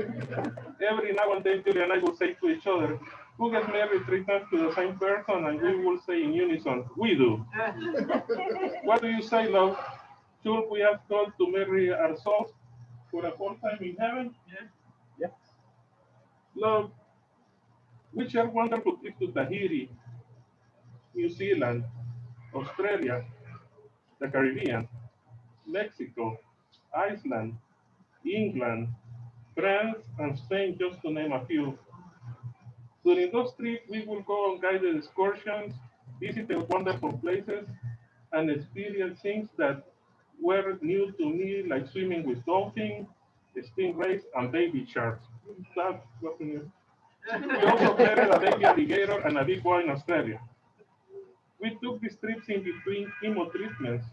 Every now and then, Julie and I will say to each other, who gets married 3 times to the same person? And we will say in unison, we do. What do you say, love? Should we ask God to marry ourselves for a full time in heaven? Yeah. Love, we share wonderful trips to Tahiti, New Zealand, Australia, the Caribbean, Mexico, Iceland, England, France, and Spain, just to name a few. During those trips, we will go on guided excursions, visit the wonderful places, and experience things that were new to me, like swimming with dolphins, stingrays, and baby sharks. That was new. We also carried a baby alligator and a big boy in Australia. We took these trips in between chemo treatments,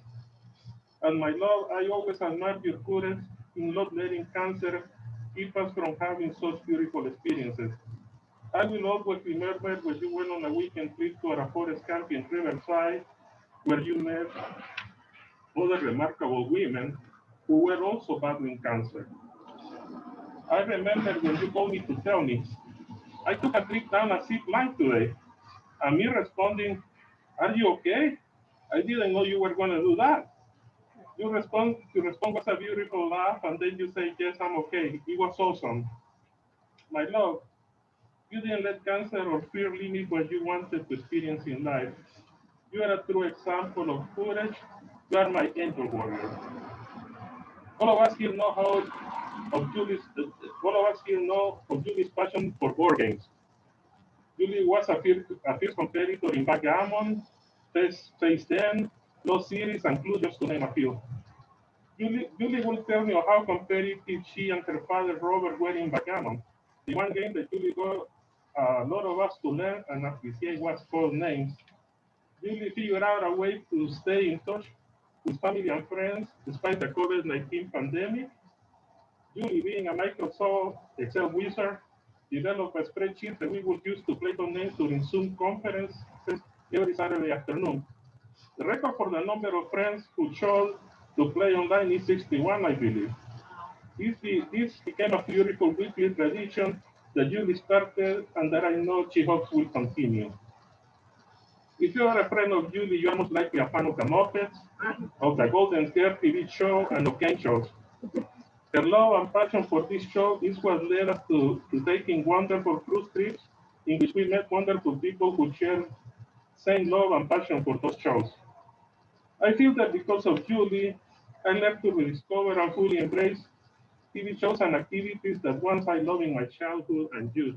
and my love, I always admire your courage in not letting cancer keep us from having such beautiful experiences. I will always remember when you went on a weekend trip to a forest camp in Riverside, where you met other remarkable women who were also battling cancer. I remember when you called me to tell me, I took a trip down a zip line today, and me responding, are you okay? I didn't know you were going to do that. You respond was a beautiful laugh, and then you say, yes, I'm okay. It was awesome. My love, you didn't let cancer or fear limit what you wanted to experience in life. You are a true example of courage. You are my angel warrior. All of us here know all of us here know of Julie's passion for board games. Julie was a fierce competitor in backgammon, face 10, Lost Series, and Clue, just to name a few. Julie will tell me how competitive she and her father Robert were in backgammon. The one game that Julie got a lot of us to learn and appreciate what's called names. Julie figured out a way to stay in touch with family and friends despite the COVID-19 pandemic. Julie, being a Microsoft Excel wizard, developed a spreadsheet that we would use to play on names during Zoom conferences every Saturday afternoon. The record for the number of friends who chose to play online is 61, I believe. This became a beautiful weekly tradition that Julie started and that I know she hopes will continue. If you are a friend of Julie, you are most likely a fan of the Muppets, of the Golden Hair TV show, and of game shows. Her love and passion for this show is what led us to taking wonderful cruise trips in which we met wonderful people who share same love and passion for those shows. I feel that because of Julie, I left to rediscover and fully embrace TV shows and activities that once I loved in my childhood and youth.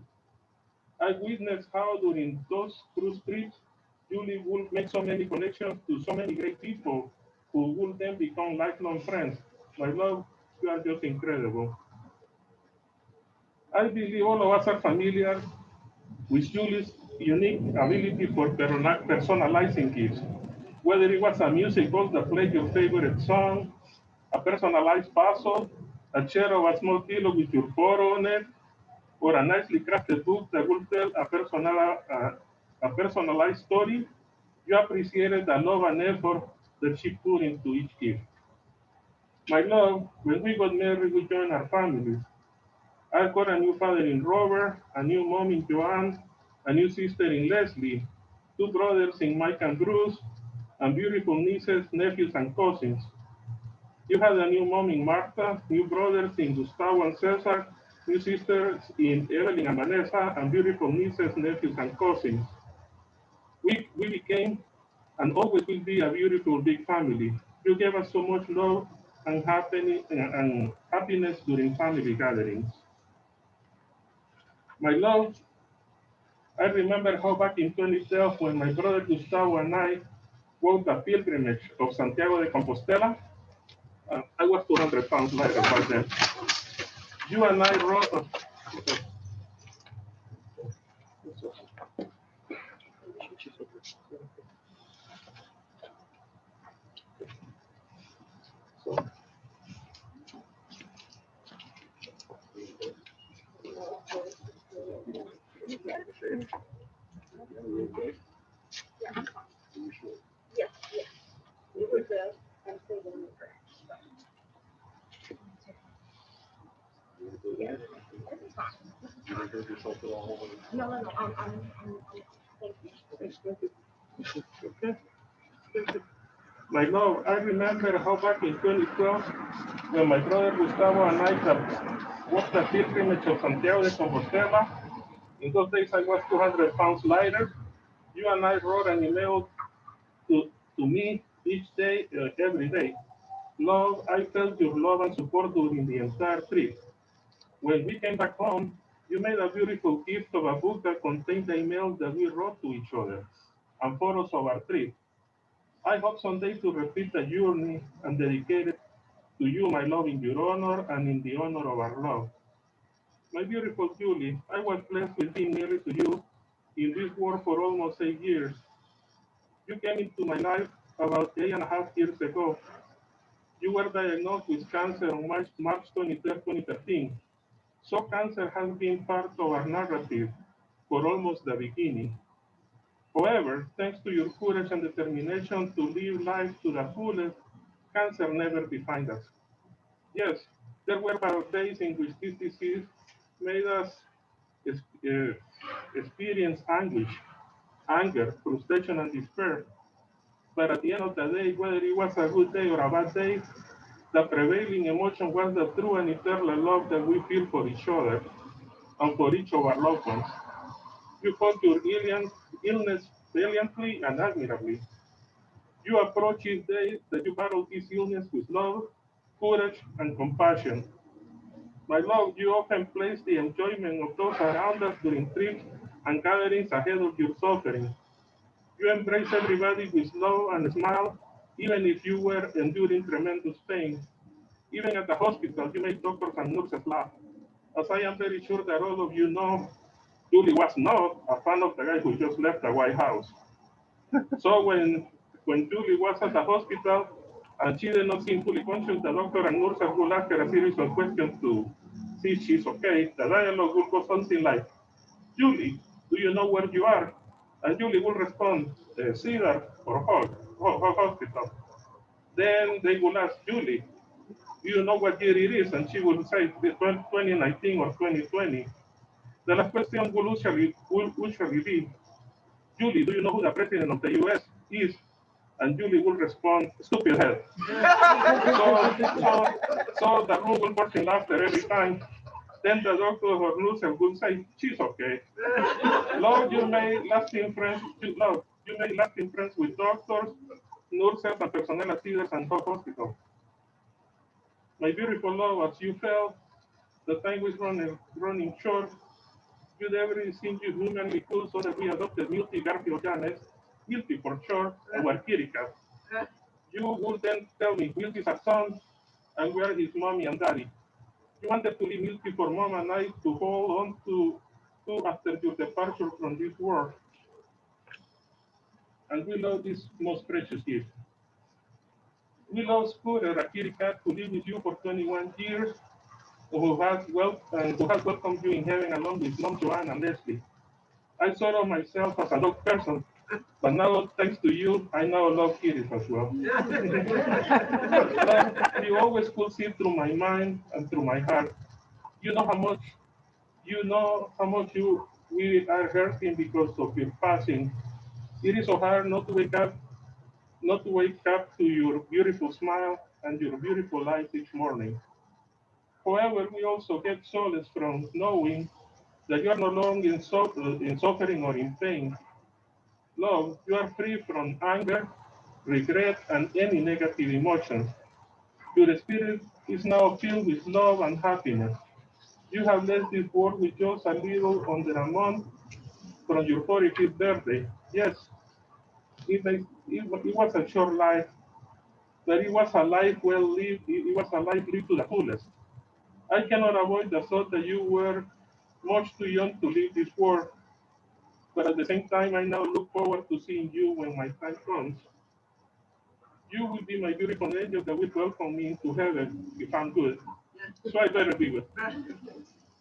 I witnessed how during those cruise trips, Julie would make so many connections to so many great people who would then become lifelong friends. My love, you are just incredible. I believe all of us are familiar with Julie's unique ability for personalizing gifts. Whether it was a music box that played your favorite song, a personalized puzzle, a chair of a small pillow with your photo on it, or a nicely crafted book that will tell a personalized story, you appreciated the love and effort that she put into each gift. My love, when we got married, we joined our families. I got a new father in Robert, a new mom in Joanne, a new sister in Leslie, two brothers in Mike and Bruce, and beautiful nieces, nephews, and cousins. You had a new mom in Martha, new brothers in Gustavo and Cesar, new sisters in Evelyn and Vanessa, and beautiful nieces, nephews, and cousins. We became and always will be a beautiful big family. You gave us so much love and happiness during family gatherings. My love, I remember how back in 2012 when my brother Gustavo and I walked the pilgrimage of Santiago de Compostela. I was 200 pounds lighter back then. You and I wrote. My love, I remember how back in 2012, when my brother Gustavo and I had walked the pilgrimage of Santiago de Compostela, in those days I was 200 pounds lighter. You and I wrote an email to me each day, every day. Love, I felt your love and support during the entire trip. When we came back home, you made a beautiful gift of a book that contained the emails that we wrote to each other and photos of our trip. I hope someday to repeat the journey and dedicate it to you, my love, in your honor and in the honor of our love. My beautiful Julie, I was blessed with being married to you in this world for almost 8 years. You came into my life about 8.5 years ago. You were diagnosed with cancer on March 23rd, 2013. So cancer has been part of our narrative for almost the beginning. However, thanks to your courage and determination to live life to the fullest, cancer never defined us. Yes, there were bad days in which this disease made us uh, experience anguish, anger, frustration, and despair. But at the end of the day, whether it was a good day or a bad day, the prevailing emotion was the true and eternal love that we feel for each other and for each of our loved ones. You fought your illness valiantly and admirably. You approach each day that you battle this illness with love, courage, and compassion. My love, you often place the enjoyment of those around us during trips and gatherings ahead of your suffering. You embrace everybody with love and smile, even if you were enduring tremendous pain. Even at the hospital, you make doctors and nurses laugh. As I am very sure that all of you know, Julie was not a fan of the guy who just left the White House. So when Julie was at the hospital and she did not seem fully conscious, the doctor and nurses will ask her a series of questions to see if she's okay. The dialogue will go something like, Julie, do you know where you are? And Julie will respond, Cedar or Hog. hospital. Then they will ask Julie, do you know what year it is? And she will say 2019 or 2020. The last question will usually be, Julie, do you know who the president of the US is? And Julie will respond, stupid head. So the room will burst in laughter every time. Then the doctor or nurse will say, she's okay. Lord, you may lasting friends, Lord, you may lasting friends with doctors, nurses, and personnel assistants and hospital. My beautiful love, as you felt, the time was running short. You did everything you humanly could so that we adopted Milty Garfield Yanez, Milty for short, our kitty cat. You would then tell me, Milty's a son, and we are his mommy and daddy. You wanted to leave Milty for mom and I to hold on to after your departure from this world. And we love this most precious gift. We love Scooter, a kitty cat who lived with you for 21 years, who has welcomed you in heaven along with Mom Joanne and Leslie. I thought of myself as a dog person, but now thanks to you, I now love kitties as well. But you always could see through my mind and through my heart. You know how much we are hurting because of your passing. It is so hard not to wake up to your beautiful smile and your beautiful light each morning. However, we also get solace from knowing that you are no longer in suffering or in pain. Love, you are free from anger, regret, and any negative emotions. Your spirit is now filled with love and happiness. You have left this world with just a little under a month from your 45th birthday. Yes, it was a short life, but it was a life well lived. It was a life lived to the fullest. I cannot avoid the thought that you were much too young to leave this world, but at the same time, I now look forward to seeing you when my time comes. You will be my beautiful angel that will welcome me into heaven if I'm good. So I better be good.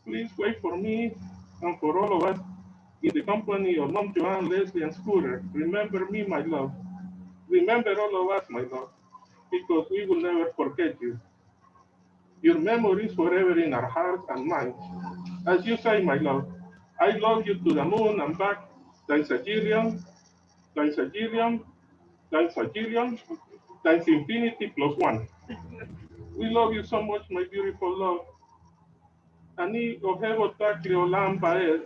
Please wait for me and for all of us in the company of Mom Joanne, Leslie, and Scooter. Remember me, my love. Remember all of us, my love, because we will never forget you. Your memory is forever in our hearts and minds. As you say, my love, I love you to the moon and back, times a jillion, times a jillion, times a jillion, times infinity plus one. We love you so much, my beautiful love. Ani ohev, o-tach, vaed.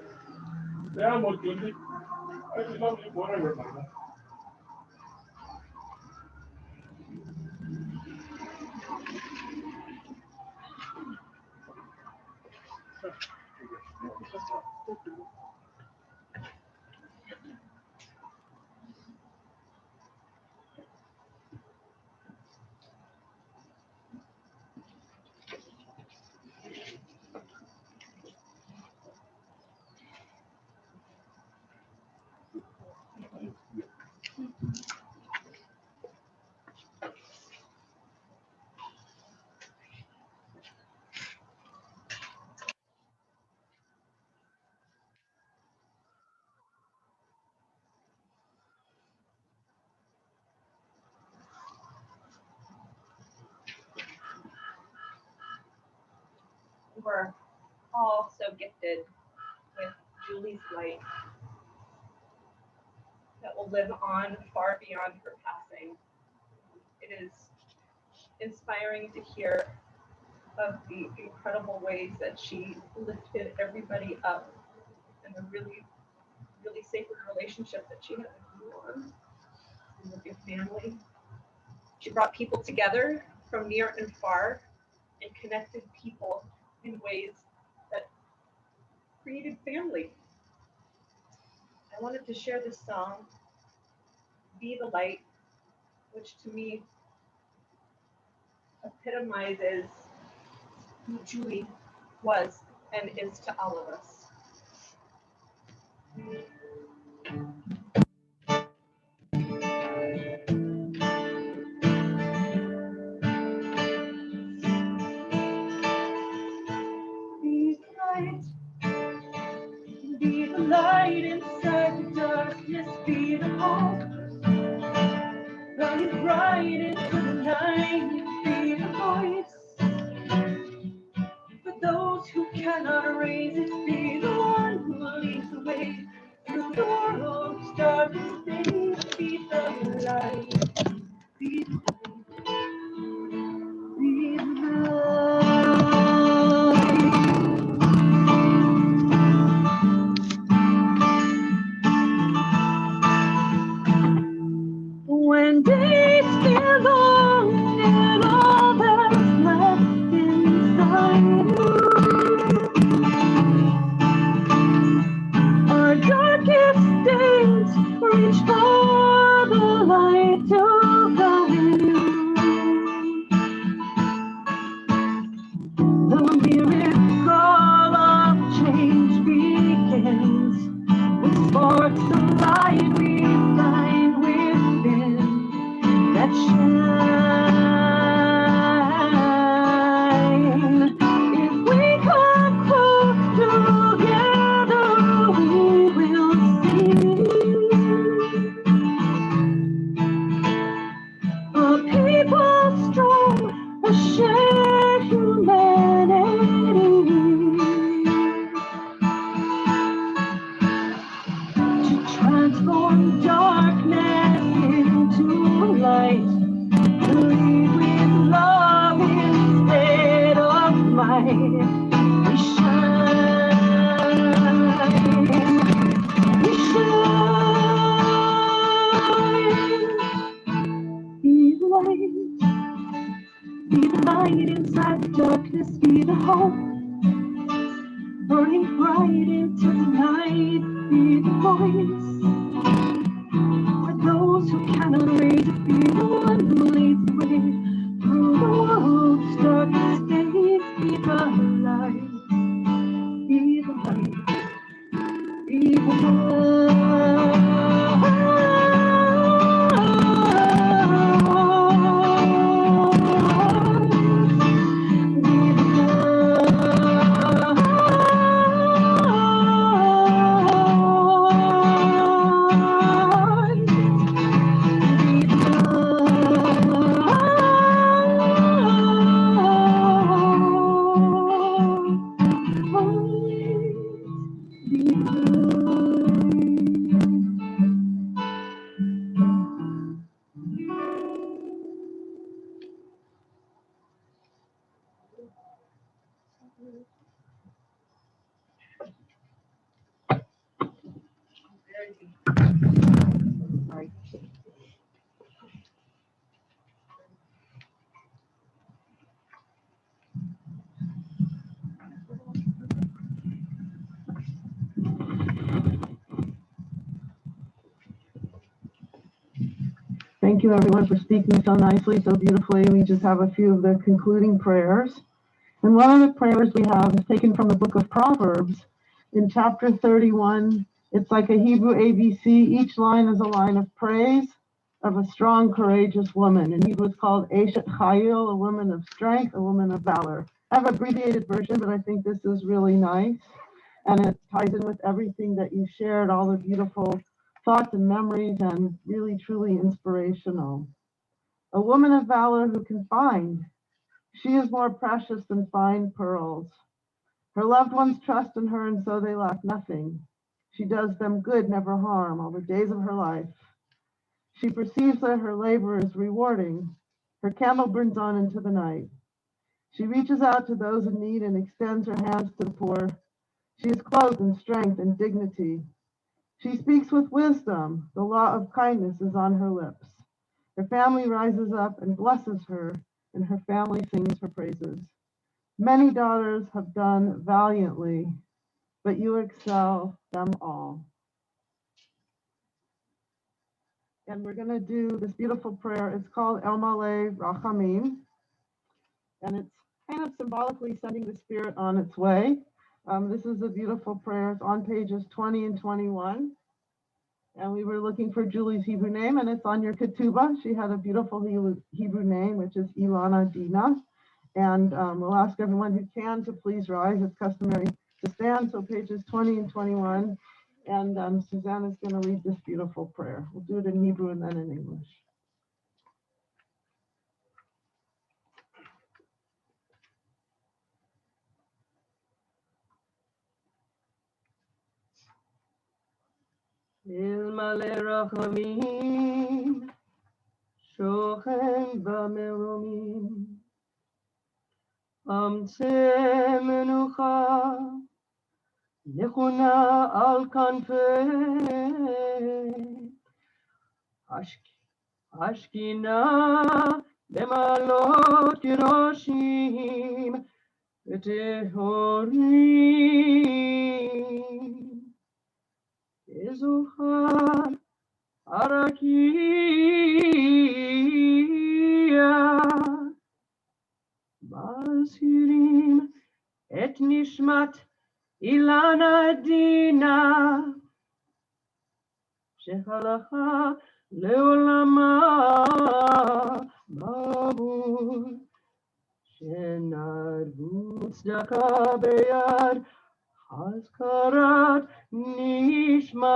Te amo, Julie. I will love you forever, my love. We're all so gifted with Julie's light that will live on far beyond her passing. It is inspiring to hear of the incredible ways that she lifted everybody up and the really, really sacred relationship that she had with you on and with your family. She brought people together from near and far and connected people in ways that created family. I wanted to share this song, Be the Light, which to me epitomizes who Julie was and is to all of us. Be the light, be the light inside the darkness, be the hope, the bright into the night. Be the voice for those who cannot raise it. Be the one who leads the way through the world's darkest days. Be the light. Be the light. Be the when days feel long and all that's left inside our darkest days, reach for the light to guide you. The miracle of change begins with sparks of light we find within that shine. If we come close together, we will see a people strong, a shared humanity. To transform darkness into light, to lead with love instead of might. We shine, we shine. Be the light, be the light inside the darkness, be the hope, burning bright into the night. Be the voice for those who cannot raise it. Be the one who leads the way through the world's darkest days. Be the light, be the light, be the Thank you, everyone, for speaking so nicely, so beautifully. We just have a few of the concluding prayers. And one of the prayers we have is taken from the book of Proverbs. In chapter 31, it's like a Hebrew ABC. Each line is a line of praise of a strong, courageous woman. In Hebrew, it's called Eshet Chayil, a woman of strength, a woman of valor. I have an abbreviated version, but I think this is really nice. And it ties in with everything that you shared, all the beautiful thoughts and memories, and really, truly inspirational. A woman of valor who can find. She is more precious than fine pearls. Her loved ones trust in her, and so they lack nothing. She does them good, never harm, all the days of her life. She perceives that her labor is rewarding. Her candle burns on into the night. She reaches out to those in need and extends her hands to the poor. She is clothed in strength and dignity. She speaks with wisdom. The law of kindness is on her lips. Her family rises up and blesses her, and her family sings her praises. Many daughters have done valiantly, but you excel them all. And we're going to do this beautiful prayer. It's called El Maleh Rachamim, and it's kind of symbolically sending the spirit on its way. This is a beautiful prayer. It's on pages 20 and 21. And we were looking for Julie's Hebrew name, and it's on your ketubah. She had a beautiful Hebrew name, which is Ilana Dina. And we'll ask everyone who can to please rise. It's customary to stand. So pages 20 and 21. And Suzanne is going to lead this beautiful prayer. We'll do it in Hebrew and then in English. אלמלא רחמים, שוכן במרומים, אמצא מנוחה, נכונה על כנפי, השכינה במעלות קדושים וטהורים, כזוכר הרקיע, מזהירים את נשמת אילנה דינה, שהלכה לעולמה בעבור, שנהגו צדקה ביד אזכרת נשמתה,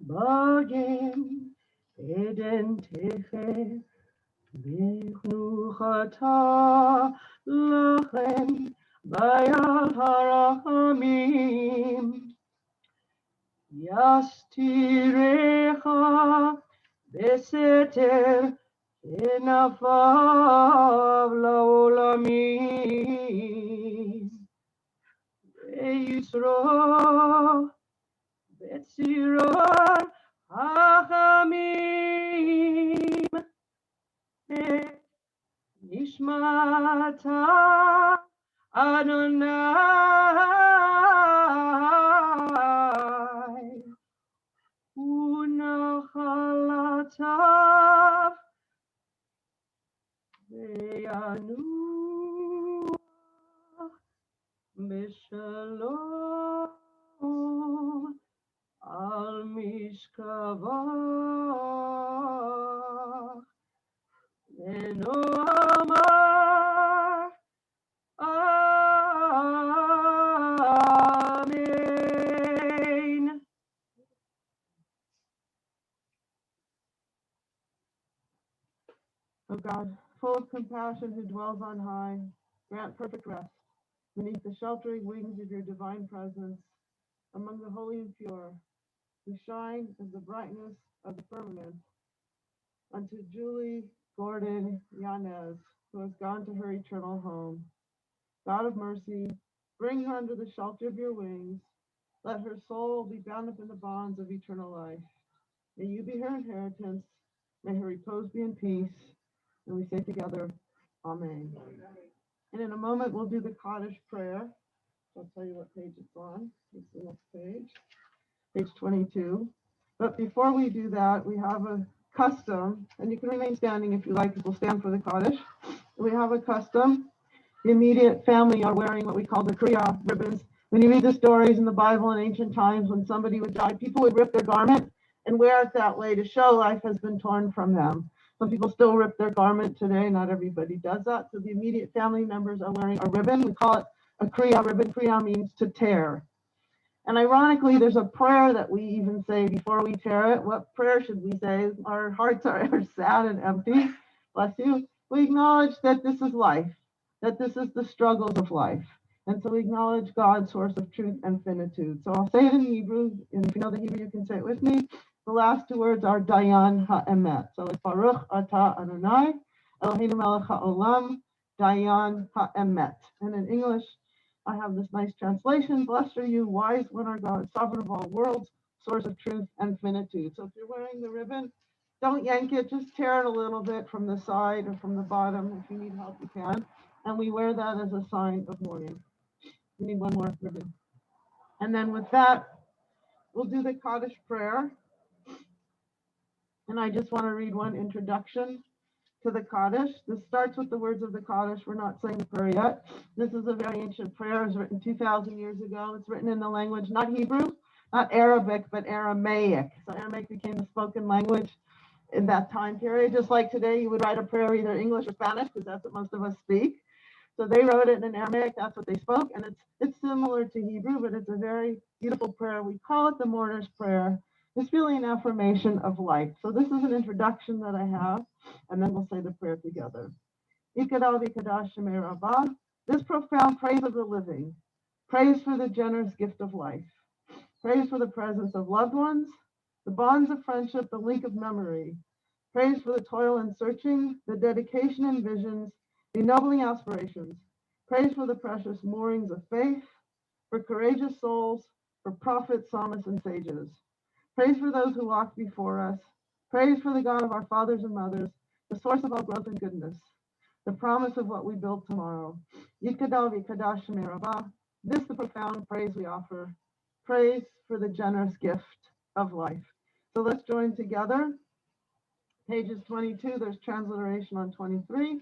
בגן עדן תחל בכנוחתה, לכן ביד הרחמים יסתירך בסתר כנפיו לעולמים, וישרו בצירור החמים נשמתה אדוני, ונחלתיו וינוח בשלום על משכבך, ונאמר אמן. O God, full of compassion, who dwells on high, grant perfect rest beneath the sheltering wings of your divine presence among the holy and pure, who shine as the brightness of the firmament, unto Julie Gordon Yanez, who has gone to her eternal home. God of mercy, bring her under the shelter of your wings. Let her soul be bound up in the bonds of eternal life. May you be her inheritance. May her repose be in peace. And we say together, Amen. And in a moment, we'll do the Kaddish prayer. I'll tell you what page it's on. It's the next page, page 22. But before we do that, we have a custom, and you can remain standing if you like, because we'll stand for the Kaddish. We have a custom. The immediate family are wearing what we call the Kriya ribbons. When you read the stories in the Bible in ancient times, when somebody would die, people would rip their garment and wear it that way to show life has been torn from them. Some people still rip their garment today. Not everybody does that. So the immediate family members are wearing a ribbon. We call it a Kriya ribbon. Kriya means to tear. And ironically, there's a prayer that we even say before we tear it. What prayer should we say? Our hearts are sad and empty. Bless you. We acknowledge that this is life, that this is the struggles of life. And so we acknowledge God's source of truth and finitude. So I'll say it in Hebrew, and if you know the Hebrew, you can say it with me. The last two words are Dayan Ha'emet. So it's Baruch Atah Adonai, Eloheinu melech ha'olam, Dayan Ha'emet. And in English, I have this nice translation. Blessed are you, wise one, our God, sovereign of all worlds, source of truth and finitude. So if you're wearing the ribbon, don't yank it, just tear it a little bit from the side or from the bottom. If you need help, you can. And we wear that as a sign of mourning. We need one more ribbon. And then with that, we'll do the Kaddish prayer. And I just want to read one introduction to the Kaddish. This starts with the words of the Kaddish. We're not saying the prayer yet. This is a very ancient prayer. It was written 2,000 years ago. It's written in the language, not Hebrew, not Arabic, but Aramaic. So Aramaic became the spoken language in that time period. Just like today, you would write a prayer either English or Spanish, because that's what most of us speak. So they wrote it in Aramaic. That's what they spoke. And it's similar to Hebrew, but it's a very beautiful prayer. We call it the mourner's prayer. It's really an affirmation of life. So this is an introduction that I have, and then we'll say the prayer together. Ikadal v'ikadash shemei rabbah. This profound praise of the living, praise for the generous gift of life. Praise for the presence of loved ones, the bonds of friendship, the link of memory. Praise for the toil and searching, the dedication and visions, the ennobling aspirations. Praise for the precious moorings of faith, for courageous souls, for prophets, psalmists, and sages. Praise for those who walked before us. Praise for the God of our fathers and mothers, the source of all growth and goodness, the promise of what we build tomorrow. Yikadal v'kadash shemei rabbah. This the profound praise we offer. Praise for the generous gift of life. So let's join together. Pages 22, there's transliteration on 23.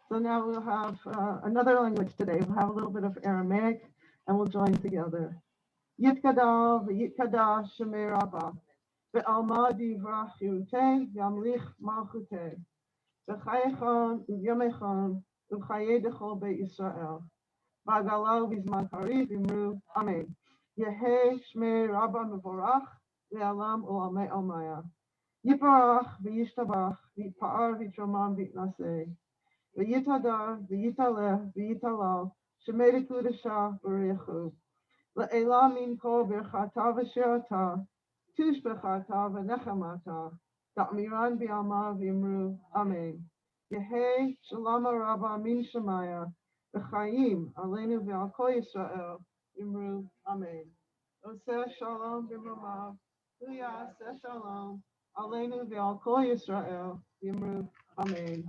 So now we'll have another language today. We'll have a little bit of Aramaic and we'll join together. Yitkadal v'yitkadash shemei rabbah. Ve'alma divrach yiruteh v'amlich malchuteh. V'chayechon u'vyamechon u'chayei dechol be'Yisrael. V'agalal v'zman harif imru. Amen. Yehei shmei rabbah mevorach ve'alam u'amei almaya. Yiparach v'yishtabach v'yipa'ar v'yitramam v'yitnaseh. V'yitadar v'yitaleh v'yitalal shemei dekudashah b'rechu. Le'elah min kol birchata v'shirata tushbechata v'nechamata da'miran b'yama v'imru. Amen. Yehei shalom rabba min shemaya v'chayim aleinu v'al kol Yisrael imru. Amen. Oseh shalom b'mamav v'yaseh shalom aleinu v'al kol Yisrael imru. Amen.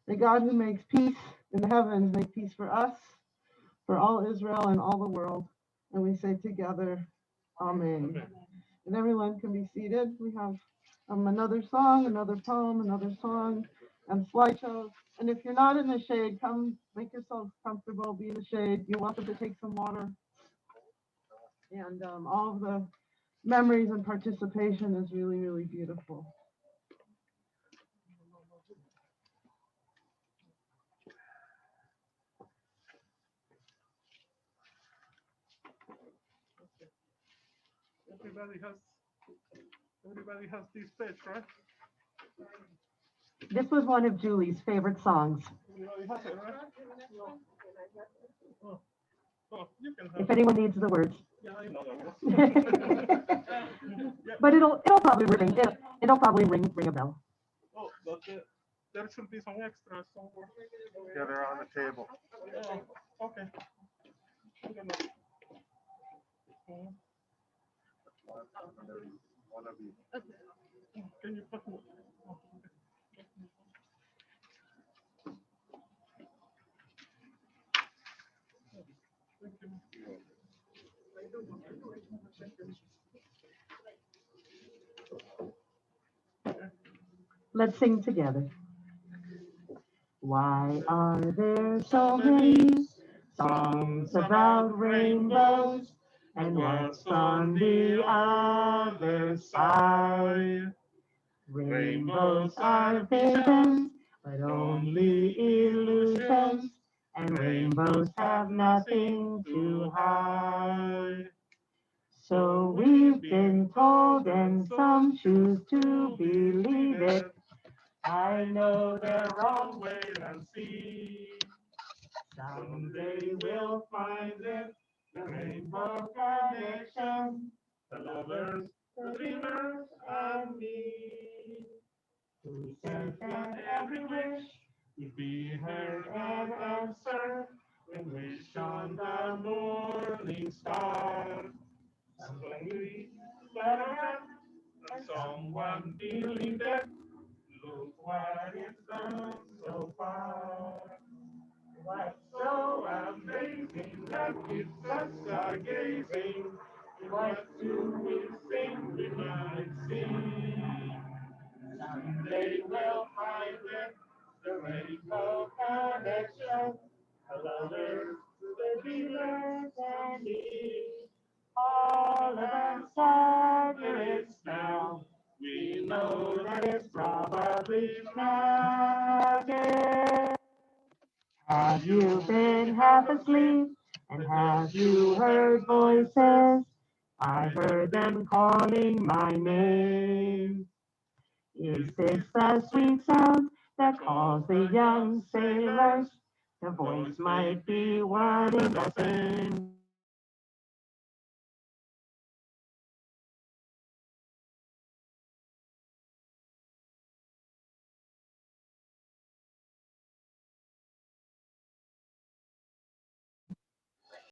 The God who makes peace in the heavens make peace for us, for all Israel and all the world. And we say together, Amen. Amen. And everyone can be seated. We have another song, another poem, another song, and slideshows. And if you're not in the shade, come make yourself comfortable, be in the shade. You're welcome to take some water. And all of the memories and participation is really, really beautiful. Everybody has this page, right? This was one of Julie's favorite songs. Everybody has it, right? Oh, you can have If anyone needs the words. Yeah, I know that one. But it'll probably ring. It'll probably ring a bell. Oh, but there should be some extras somewhere. Yeah, they're on the table. Oh, okay. One of you. Can you put me? Let's sing together. Why are there so many songs about rainbows? And what's on the other side? Rainbows are visions, but only illusions. And rainbows have nothing to hide. So we've been told, and some choose to believe it. I know they're wrong, wait and see. Someday we'll find it, the rainbow connection, the lovers, the dreamers, and me. Who said that every wish would be heard and answered when wish on the morning star? Somebody better and someone believed it. Look what it's done so far. What's so amazing that keeps us stargazing? What do we think we might see? Someday we'll find it, the rainbow connection, the lovers, the dreamers, and me. All of us are spirits now. We know that it's probably magic. Have you been half asleep? And have you heard voices? I heard them calling my name. Is this the sweet sound that calls the young sailors? The voice might be one and the same.